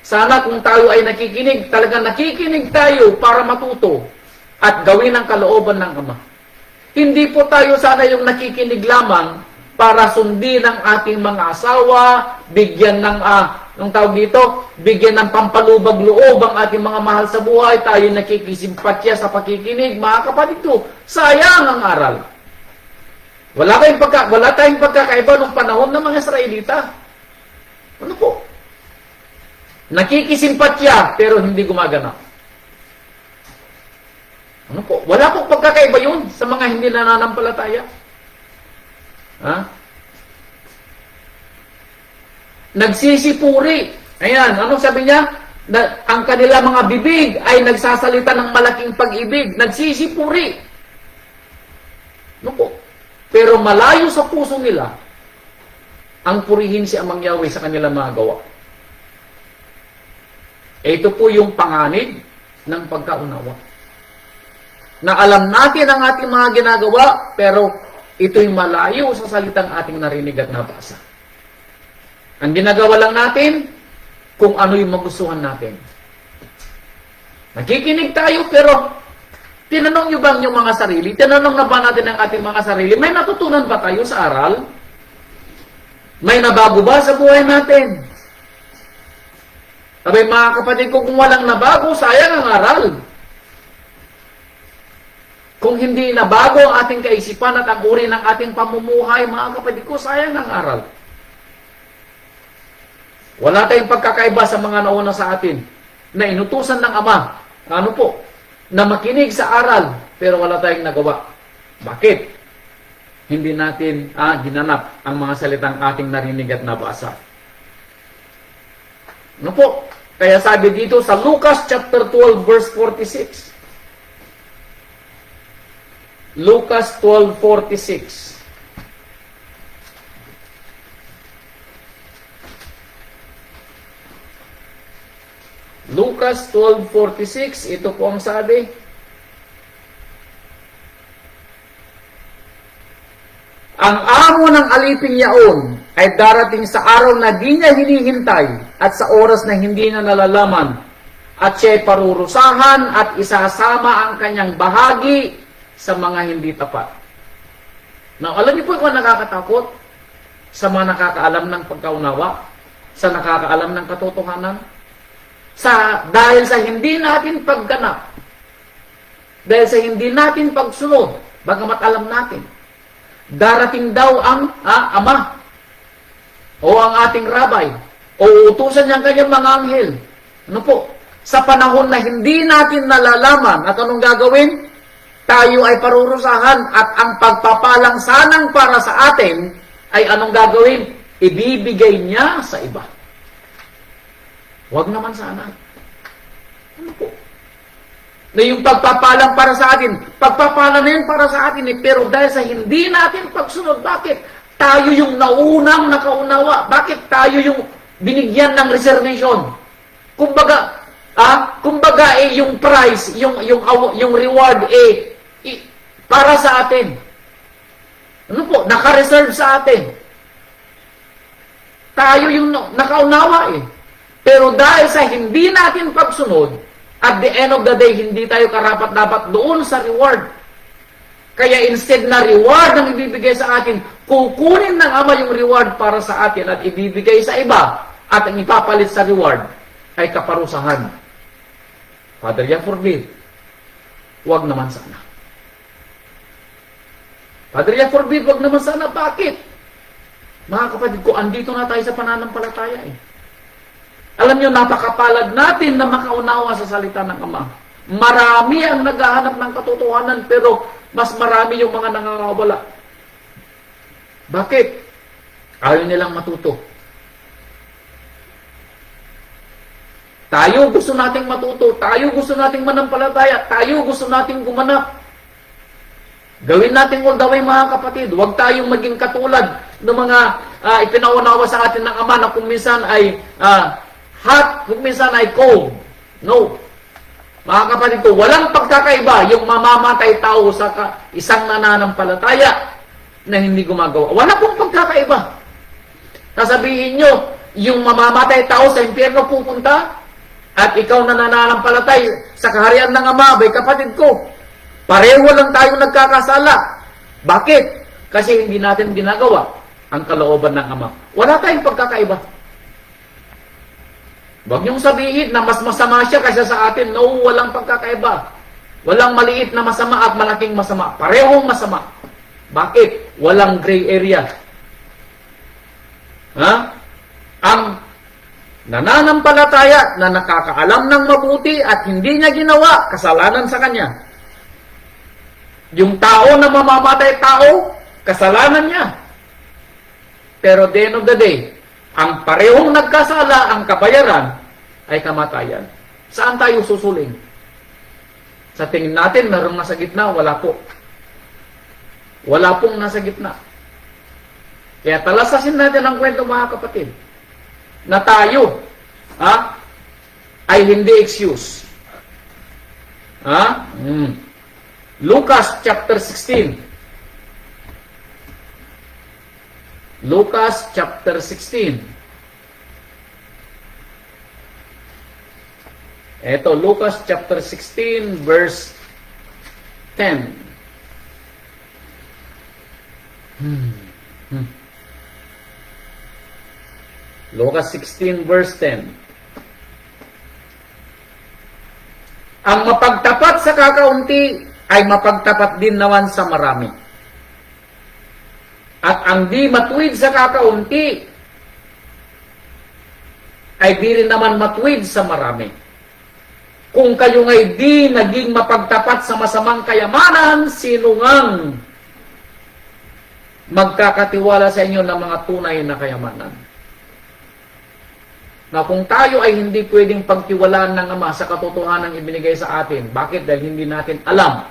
Sana kung tayo ay nakikinig, talagang nakikinig tayo para matuto at gawin ang kalooban ng Ama. Hindi po tayo sana yung nakikinig lamang para sundin ang ating mga asawa, bigyan ng, tawag dito, bigyan ng pampalubag loob ang ating mga mahal sa buhay, tayo nakikisimpatya sa pakikinig. Mga kapatid ko, sayang ang aral. Wala tayong pagkakaiba nung panahon ng mga Israelita. Ano po? Nakikisimpatya, pero hindi gumaganap. Ano po? Wala pong pagkakaiba yun sa mga hindi nananampalataya. Nagsisipuri. Ayan, anong sabi niya? Ang kanila mga bibig ay nagsasalita ng malaking pag-ibig. Nagsisipuri. Ano po? Pero malayo sa puso nila ang purihin si Amang Yahweh sa kanilang mga gawa. Ito po yung panganib ng pagkaunawa. Na alam natin ang ating mga ginagawa, pero ito'y malayo sa salitang ating narinig at nabasa. Ang ginagawa lang natin, kung ano yung magustuhan natin. Nakikinig tayo, pero tinanong nyo ba yung mga sarili? Tinanong na ba natin ang ating mga sarili? May natutunan ba tayo sa aral? May nabago ba sa buhay natin? Sabi, mga kapatid ko, kung walang nabago, sayang ang aral. Kung hindi nabago ang ating kaisipan at ang uri ng ating pamumuhay, mga kapatid ko, sayang ang aral. Wala tayong pagkakaiba sa mga nauna sa atin na inutusan ng Ama, ano po, na makinig sa aral, pero wala tayong nagawa. Bakit? Hindi natin ginanap ang mga salitang ating narinig at nabasa. Ano po? Kaya sabi dito sa Lucas chapter 12 verse 46. Lucas 12:46. Lucas 12:46, ito po ang sabi. Ang amo ng aliping yaon ay darating sa araw na di niya hinihintay at sa oras na hindi na nalalaman at siya'y parurusahan at isasama ang kanyang bahagi sa mga hindi tapat. Now, alam niyo po kung nakakatakot sa mga nakakaalam ng pagkaunawa, sa nakakaalam ng katotohanan, dahil sa hindi natin pagganap, dahil sa hindi natin pagsunod, bagamat alam natin, darating daw ang Ama o ang ating rabay o utusan niyang kanyang mga anghel. Ano po? Sa panahon na hindi natin nalalaman at anong gagawin, tayo ay parurusahan at ang pagpapalang sanang para sa atin ay anong gagawin? Ibibigay niya sa iba. Huwag naman sana. Ano po? na yung pagpapalang para sa atin, pagpapala na yun para sa atin pero dahil sa hindi natin pagsunod, bakit? Tayo yung naunang nakaunawa. Bakit tayo yung binigyan ng reservation? Kumbaga yung price, yung reward para sa atin. Ano po? Naka-reserve sa atin. Tayo yung nakaunawa Pero dahil sa hindi natin pagsunod, at the end of the day, hindi tayo karapat-dapat doon sa reward. Kaya instead na reward ang ibibigay sa atin, kukunin ng Ama yung reward para sa atin at ibibigay sa iba at ang ipapalit sa reward ay kaparusahan. Father, yan forbid. Huwag naman sana. Father, yan forbid. Huwag naman sana. Bakit? Mga kapatid ko, andito na tayo sa pananampalataya Alam nyo, napakapalad natin na makaunawa sa salita ng Ama. Marami ang naghahanap ng katotohanan, pero mas marami yung mga nangangawala. Bakit? Ayaw nilang matuto. Tayo gusto nating matuto. Tayo gusto nating manampalataya. Tayo gusto nating gumanap. Gawin natin all the way, mga kapatid. Huwag tayong maging katulad ng mga ipinaunawa sa atin ng Ama na kung minsan ay hot, kung minsan ay cold. No. Mga kapatid ko, walang pagkakaiba yung mamamatay tao sa isang nananampalataya na hindi gumagawa. Wala pong pagkakaiba. Sasabihin nyo, yung mamamatay tao sa impyerno pupunta at ikaw na nananampalatay sa kaharian ng Ama, bay kapatid ko, pareho lang tayong nagkakasala. Bakit? Kasi hindi natin ginagawa ang kalooban ng Ama. Wala tayong pagkakaiba. Huwag niyong sabihin na mas masama siya kaysa sa atin. No, walang pagkakaiba. Walang maliit na masama at malaking masama. Parehong masama. Bakit? Walang gray area. Ang nananampalataya na nakakaalam ng mabuti at hindi niya ginawa, kasalanan sa kanya. Yung tao na mamamatay tao, kasalanan niya. Pero at the end of the day, ang parehong nagkasala, ang kabayaran, ay kamatayan. Saan tayo susuling? Sa tingin natin, merong nasa gitna, wala po. Wala pong nasa gitna. Kaya talasasin natin ang kwento, mga kapatid, na tayo ay hindi excuse. Lucas chapter 16. Lucas chapter 16. Ito, Lucas chapter 16 verse 10. Lucas 16 verse 10. Ang mapagtapat sa kakaunti ay mapagtapat din naman sa marami. At ang di matuwid sa kakaunti ay di rin naman matuwid sa marami. Kung kayo ngay di naging mapagtapat sa masamang kayamanan, sino ngang magkakatiwala sa inyo ng mga tunay na kayamanan? Na kung tayo ay hindi pwedeng pagtiwalaan ng Ama sa katotohanan ibinigay sa atin, bakit? Dahil hindi natin alam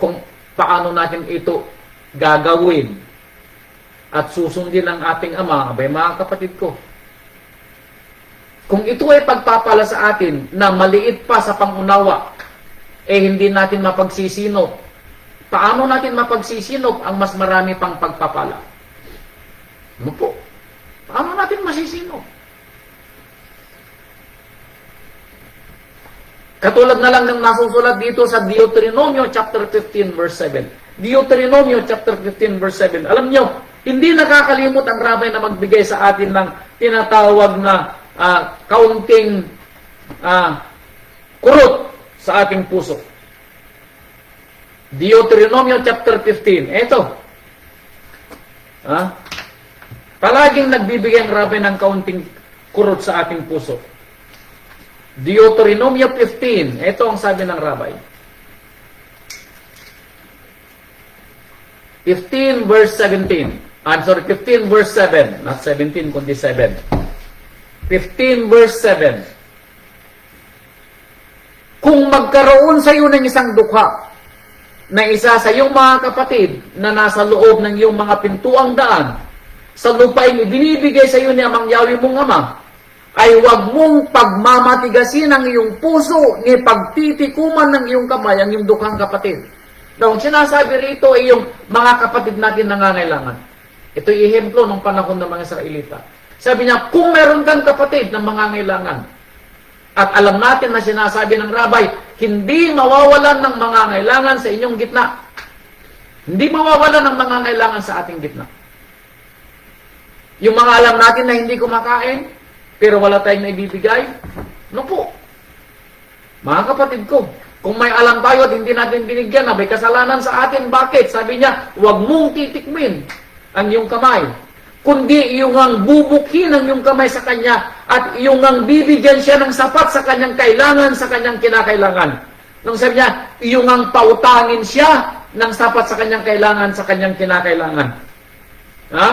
kung paano natin ito gagawin at susundin ang ating Ama. Abay, mga kapatid ko, kung ito ay pagpapala sa atin na maliit pa sa pangunawa, hindi natin mapagsisinop. Paano natin mapagsisinop ang mas marami pang pagpapala? Ano po? Paano natin masisinop? Katulad na lang ng nasusulat dito sa Deuteronomio chapter 15 verse 7. Deuteronomio chapter 15 verse 7. Alam nyo, hindi nakakalimot ang rabay na magbigay sa atin ng tinatawag na kaunting kurot sa ating puso. Deuteronomio chapter 15. Ito. Palaging nagbibigay ang rabay ng kaunting kurot sa ating puso. Deuteronomio 15. Ito ang sabi ng rabay. 15 verse 17. I'm sorry, 15 verse 7. Not 17, kundi 7. 15 verse 7. kung magkaroon sa iyo ng isang dukha na isa sa iyong mga kapatid na nasa loob ng iyong mga pintuang daan, sa lupain ibinibigay sa iyo ni Amang Yahweh mong Ama, ay huwag mong pagmamatigasin ang iyong puso ni pagtitikuman ng iyong kamay ang iyong dukhang kapatid. Now, ang sinasabi rito ay yung mga kapatid natin nangangailangan. Ito'y ehemplo ng panahon ng mga Israelita. Sabi niya, kung meron kang kapatid na mangangailangan, at alam natin na sinasabi ng rabay, hindi mawawalan ng mangangailangan sa inyong gitna. Hindi mawawalan ng mangangailangan sa ating gitna. Yung mga alam natin na hindi kumakain, pero wala tayong naibibigay, ano po? Mga kapatid ko, kung may alam tayo at hindi natin binigyan na may kasalanan sa atin, bakit? Sabi niya, huwag mong titikmin ang iyong kamay, kundi iyong ang bubukhin ang iyong kamay sa Kanya at iyong ang bibigyan siya ng sapat sa Kanyang kailangan, sa Kanyang kinakailangan. Nung sabi niya, iyong ang pautangin siya ng sapat sa Kanyang kailangan, sa Kanyang kinakailangan. Ha?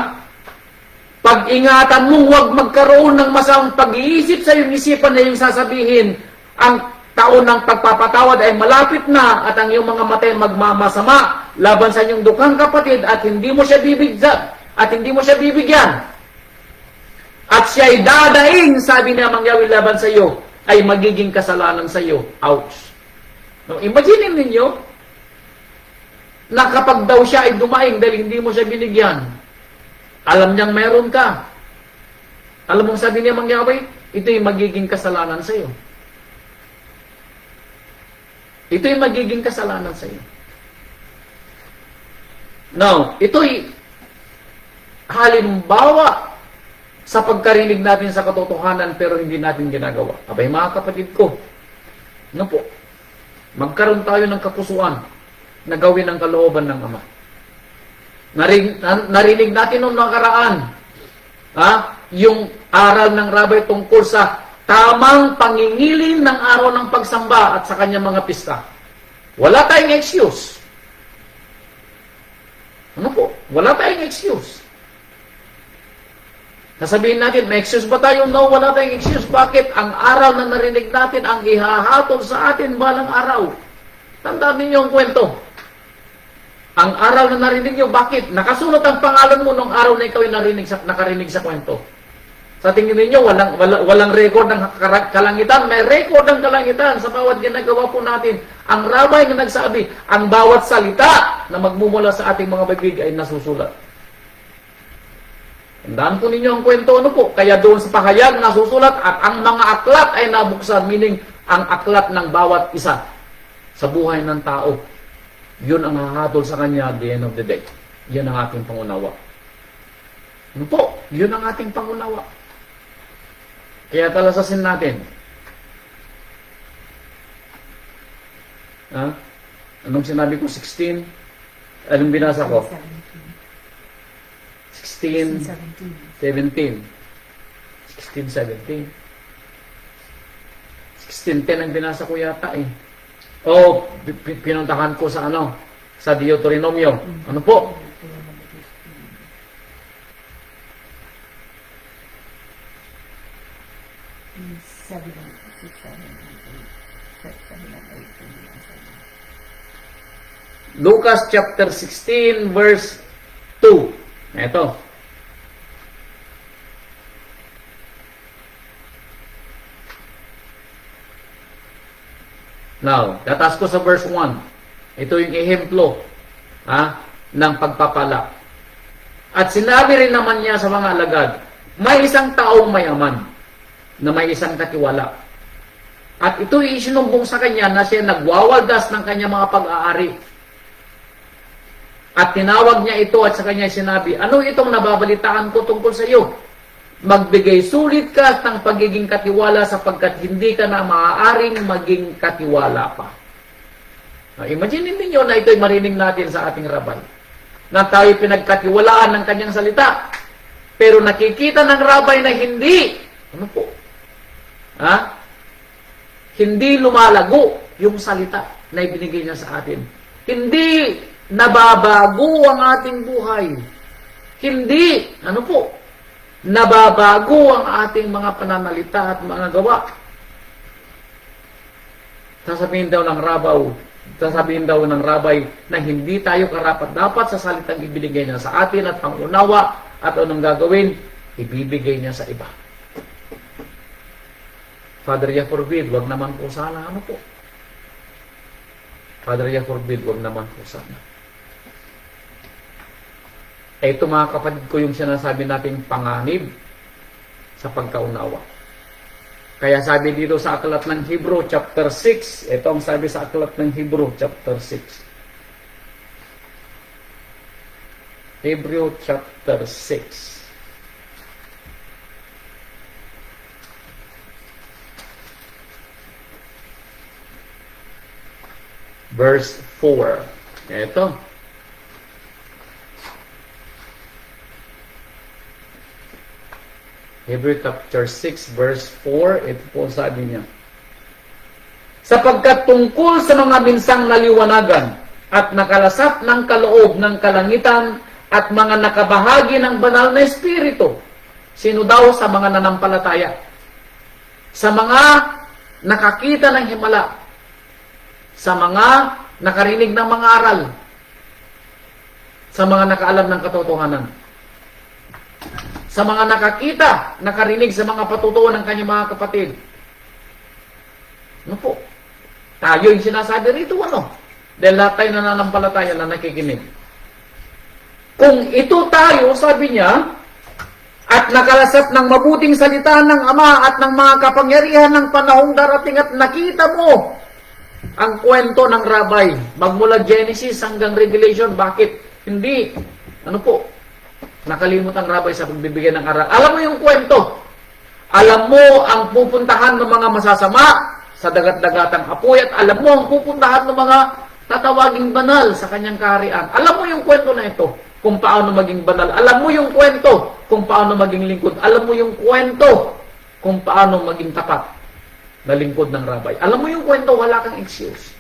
Pag-ingatan mong huwag magkaroon ng masamang pag-iisip sa iyong isipan na iyong sasabihin, ang taon ng pagpapatawad ay malapit na at ang iyong mga mata ay magmamasama laban sa inyong dukhang kapatid at hindi mo siya bibigyan. At siya ay dadaing, sabi ni Amang Yahweh laban sa iyo, ay magiging kasalanan sa iyo. Ouch. No, imagine ninyo na kapag daw siya ay dumaing dahil hindi mo siya binigyan, alam niyang meron ka. Alam mong sabi ni Amang Yahweh, ito'y magiging kasalanan sa iyo. Ito'y magiging kasalanan sa iyo. Now, ito'y halimbawa sa pagkarinig natin sa katotohanan pero hindi natin ginagawa. Abay mga kapatid ko, ano po, magkaroon tayo ng kapusuan na gawin ang kalooban ng Ama. Narinig natin noong nakaraan, yung aral ng rabay tungkol sa tamang pangingilin ng araw ng pagsamba at sa kanyang mga pista. Wala tayong excuse. Ano po? Wala tayong excuse. Sasabihin natin, may excuse ba tayo? No, wala tayong excuse. Bakit? Ang aral na narinig natin ang ihahatol sa atin balang araw. Tandaan ninyo ang kwento. Ang aral na narinig nyo, bakit? Nakasulat ang pangalan mo nung araw na ikaw ay nakarinig sa kwento. Sa tingin ninyo, walang record ng kalangitan. May record ng kalangitan sa bawat ginagawa po natin. Ang rabay na nagsabi, ang bawat salita na magmumula sa ating mga bibig ay nasusulat. Tandaan po ninyo ang kwento, ano po? Kaya doon sa pahayag nasusulat at ang mga aklat ay nabuksan, meaning ang aklat ng bawat isa sa buhay ng tao. Yun ang hahatol sa kanya at the end of the day. Yun ang ating pangunawa. Ano po? Yun ang ating pangunawa. Kaya talasasin natin. Anong sinabi ko? 16? Anong binasa ko? 16, 17. 16, 17. 16:10 ang binasa ko yata eh. Pinuntahan ko sa sa Deuteronomio. Ano po? Lucas chapter 16 verse 2. Ito. Now, tatas ko sa verse 1. Ito yung ehemplo ng pagpapala. At sinabi rin naman niya sa mga alagad, may isang taong mayaman na may isang katiwala. At ito isinumbong sa kanya na siya nagwawaldas ng kanyang mga pag-aari. At tinawag niya ito at sa kanya sinabi, ano itong nababalitaan ko tungkol sa iyo? Magbigay sulit ka ng pagiging katiwala sapagkat hindi ka na maaaring maging katiwala pa. Now, imagine ninyo na ito'y marinig natin sa ating rabay. Na tayo pinagkatiwalaan ng kanyang salita. Pero nakikita ng rabay na hindi, hindi lumalago yung salita na ibinigay niya sa atin. Hindi nababago ang ating buhay. Hindi, nababago ang ating mga pananalita at mga gawa. Sasabihin daw ng rabay na hindi tayo karapat-dapat sa salitang ibinigay niya sa atin at pangunawa at anong gagawin, ibibigay niya sa iba. Father, ya forbid, wag naman po sana. Ano po? Father, ya forbid, wag naman po sana. Ito mga kapatid ko yung sinasabi nating panganib sa pagkaunawa. Kaya sabi dito sa aklat ng Hebrew chapter 6, ito ang sabi sa aklat ng Hebrew chapter 6. Hebrew chapter 6. Verse 4. Ito. Hebrew chapter 6 verse 4, ito po sabi niya. Sapagkat tungkol sa mga minsang naliwanagan at nakalasap ng kaloob ng kalangitan at mga nakabahagi ng banal na espiritu. Sino daw? Sa mga nanampalataya. Sa mga nakakita ng himala. Sa mga nakarinig ng mga aral. Sa mga nakaalam ng katotohanan. Sa mga nakakita, nakarinig sa mga patutuo ng kanyang mga kapatid. Ano po? Tayo yung sinasabi rito, ano? Dahil lahat tayo nananampalataya na nakikinig. Kung ito tayo, sabi niya, at nakalasap ng mabuting salita ng Ama at ng mga kapangyarihan ng panahong darating at nakita mo ang kwento ng rabay, magmula Genesis hanggang Revelation, bakit hindi? Ano po? Nakalimot ang rabay sa pagbibigay ng aral. Alam mo yung kwento. Alam mo ang pupuntahan ng mga masasama sa dagat-dagatang apoy at alam mo ang pupuntahan ng mga tatawaging banal sa kanyang kaharian. Alam mo yung kwento na ito kung paano maging banal. Alam mo yung kwento kung paano maging lingkod. Alam mo yung kwento kung paano maging tapat na lingkod ng rabay. Alam mo yung kwento, wala kang excuse.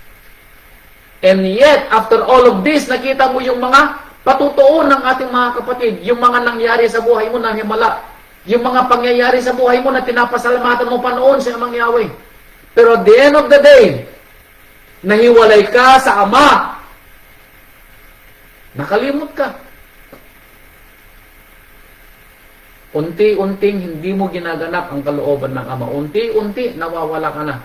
And yet, after all of this, nakita mo yung mga patutuon ng ating mga kapatid, yung mga nangyari sa buhay mo na himala, yung mga pangyayari sa buhay mo na tinapasalamatan mo pa noon sa Amang Yahweh. Pero at the end of the day, nahiwalay ka sa Ama. Nakalimot ka. Unti-unting hindi mo ginaganap ang kalooban ng Ama. Unti-unti, nawawala ka na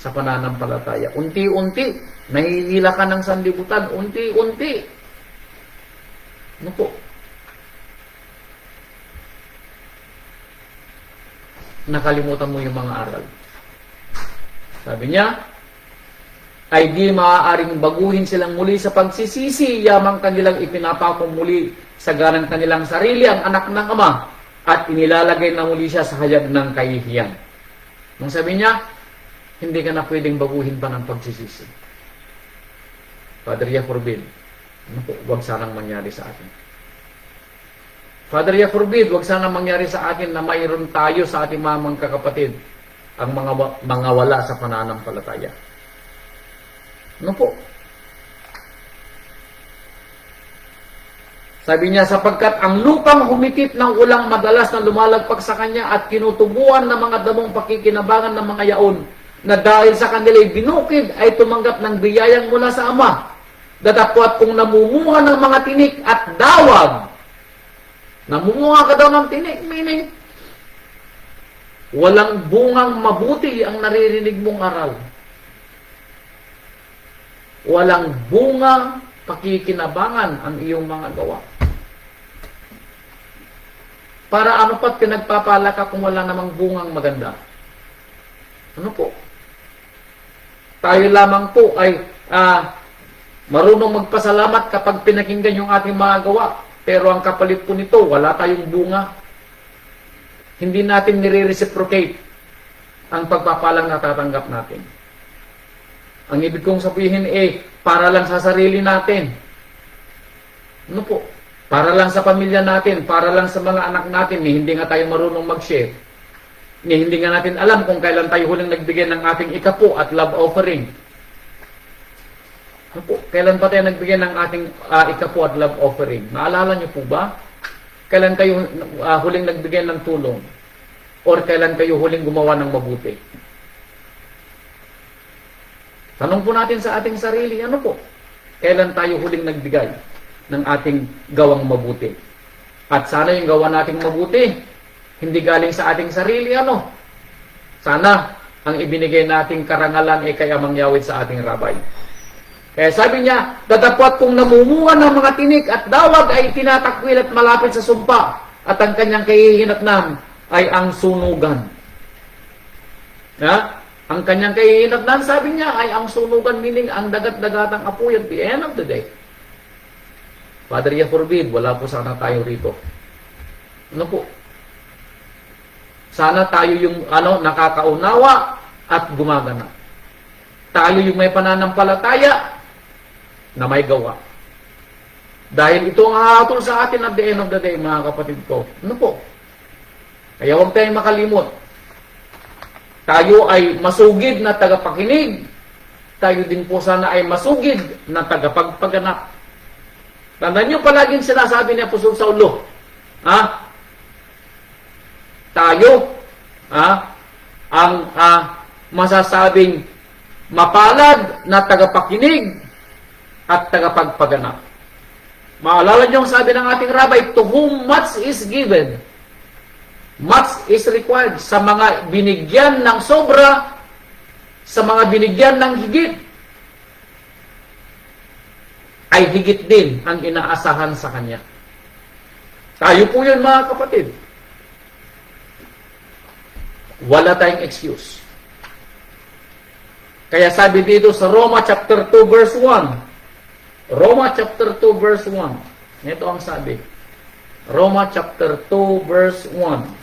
sa pananampalataya. Unti-unti, nahihila ka ng sanlibutan. Unti-unti. Ano po? Nakalimutan mo yung mga aral. Sabi niya, ay di maaaring baguhin silang muli sa pagsisisi, yamang kanilang ipinapakong muli sa ganang kanilang sarili ang anak ng Ama at inilalagay na muli siya sa hayag ng kahihiyan. Nung sabi niya, hindi ka na pwedeng baguhin pa ng pagsisisi. Father, ya forbid. Huwag sanang mangyari sa atin. Father, ya forbid, huwag sanang mangyari sa atin na mayroon tayo sa ating mamang kakapatid ang mga wala sa pananampalataya. Ano po? Sabi niya, sapagkat ang lupang humikip ng ulang madalas na lumalagpak sa kanya at kinutubuan ng mga damong pakikinabangan ng mga yaon na dahil sa kanila'y binukid ay tumanggap ng biyayang mula sa Ama. Datapwat kung namumunga ng mga tinik at dawag, namumunga ka daw ng tinik, meaning, walang bungang mabuti ang naririnig mong aral. Walang bungang pakikinabangan ang iyong mga gawa. Para ano pa't pinagpapala ka kung wala namang bungang maganda? Ano po? Tayo lamang po ay marunong magpasalamat kapag pinakinggan yung ating mga gawa. Pero ang kapalit po nito, wala tayong bunga. Hindi natin nire-reciprocate ang pagpapalang natatanggap natin. Ang ibig kong sabihin para lang sa sarili natin. Ano po? Para lang sa pamilya natin, para lang sa mga anak natin, hindi nga tayo marunong mag-share. Hindi nga natin alam kung kailan tayo huling nagbigay ng ating ikapo at love offering. Ano po? Kailan pa tayo nagbigay ng ating ikapo at love offering? Naalala niyo po ba? Kailan kayo huling nagbigay ng tulong? Or kailan kayo huling gumawa ng mabuti? Tanong po natin sa ating sarili, ano po? Kailan tayo huling nagbigay ng ating gawang mabuti? At sana yung gawa nating mabuti, hindi galing sa ating sarili, ano? Sana ang ibinigay nating karangalan ay kay Amang Yahweh sa ating rabay. Kaya sabi niya, datapwat kung namumunga ng mga tinik at dawag ay tinatakwil at malapit sa sumpa, at ang kanyang kahihinatnan ay ang sunugan. Ha? Ang kanyang kahihinatnan, sabi niya, ay ang sunugan, meaning ang dagat-dagatang apoy at the end of the day. Father, ya forbid, wala po sana tayo rito. Ano po? Sana tayo yung nakakaunawa at gumagana. Tayo yung may pananampalataya na may gawa. Dahil ito ang hahatol sa atin at the end of the day, mga kapatid ko. Ano po? Kaya huwag tayong makalimot. Tayo ay masugid na tagapakinig. Tayo din po sana ay masugid na tagapagpaganap. Tandaan nyo palaging sinasabi ni Apostol Saulo, tayo ang masasabing mapalad na tagapakinig at tagapagpaganap. Maalala niyo ang sabi ng ating rabay, to whom much is given, much is required. Sa mga binigyan ng sobra, sa mga binigyan ng higit, ay higit din ang inaasahan sa kanya. Tayo po yun, mga kapatid. Wala tayong excuse. Kaya sabi dito sa Roma chapter 2 verse 1. Roma chapter 2 verse 1. Ito ang sabi. Roma chapter 2 verse 1.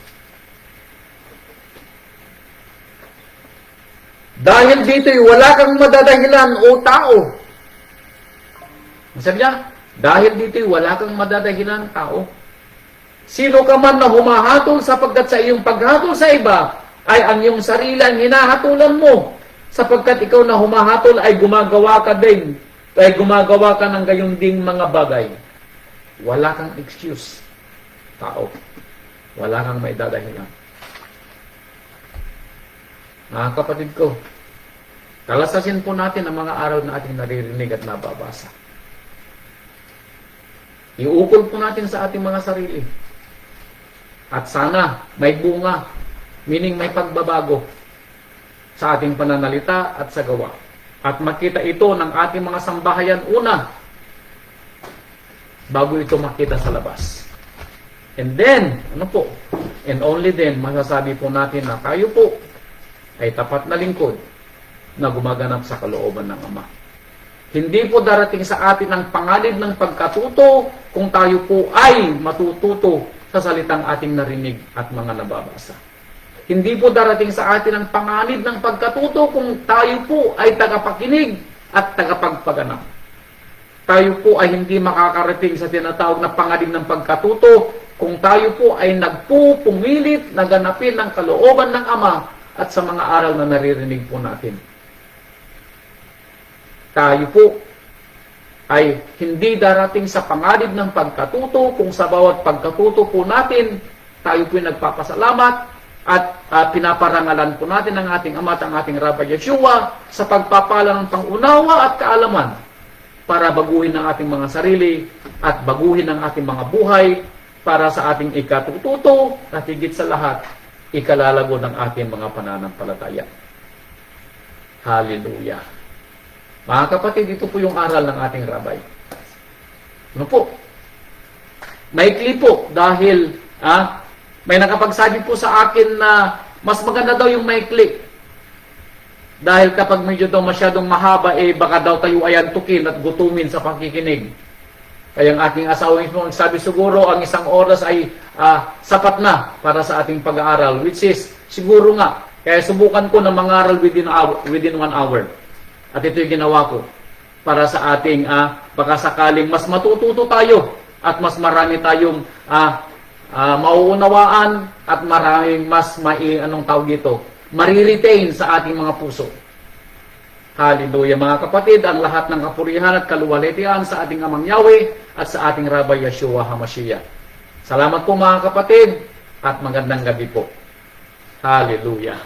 Dahil dito'y wala kang madadahilan o tao. Sabi niya, dahil dito'y wala kang madadahilan tao. Sino ka man na humahatol sapagkat sa iyong paghatol sa iba ay ang iyong sarili ang hinahatulan mo. Sapagkat ikaw na humahatol ay gumagawa ka din. Ay gumagawa ka ng gayong ding mga bagay. Wala kang excuse. Tao. Wala kang may dadahilan. Mga kapatid ko, talasasin po natin ang mga araw na ating naririnig at nababasa. Iukol po natin sa ating mga sarili. At sana may bunga, meaning may pagbabago sa ating pananalita at sa gawa. At makita ito ng ating mga sambahayan una, bago ito makita sa labas. And then, and only then, masasabi po natin na tayo po ay tapat na lingkod na gumaganap sa kalooban ng Ama. Hindi po darating sa atin ang panganib ng pagkatuto kung tayo po ay matututo sa salitang ating narinig at mga nababasa. Hindi po darating sa atin ang panganib ng pagkatuto kung tayo po ay tagapakinig at tagapagpaganap. Tayo po ay hindi makakarating sa tinatawag na panganib ng pagkatuto kung tayo po ay nagpupumilit na ganapin ang kalooban ng Ama at sa mga aral na naririnig po natin. Tayo po ay hindi darating sa panganib ng pagkatuto kung sa bawat pagkatuto po natin, tayo po ay nagpapasalamat at pinaparangalan po natin ang ating Ama at ang ating Rabbi Yeshua sa pagpapala ng pangunawa at kaalaman para baguhin ang ating mga sarili at baguhin ang ating mga buhay para sa ating ikatututo at higit sa lahat, ikalalago ng ating mga pananampalataya. Hallelujah. Mga kapatid, ito po yung aral ng ating rabay. Ano po? Maikli po dahil may nakapagsabi po sa akin na mas maganda daw yung maikli. Dahil kapag medyo daw masyadong mahaba, baka daw tayo ay antukin at gutumin sa pakikinig. Kaya ang aking asawa mismo ang sabi siguro ang isang oras ay sapat na para sa ating pag-aaral, which is siguro nga. Kaya subukan ko na mangaral within 1 hour. At ito yung ginawa ko para sa ating baka sakaling mas matututo tayo at mas marami tayong mauunawaan at maraming mas mariretain sa ating mga puso. Hallelujah, mga kapatid, ang lahat ng kapurihan at kaluwalhatian sa ating Amang Yahweh at sa ating Rabbi Yeshua HaMashiach. Salamat po mga kapatid at magandang gabi po. Hallelujah.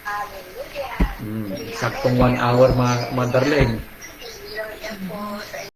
Hallelujah. Saktong 1 hour, mga Darlene.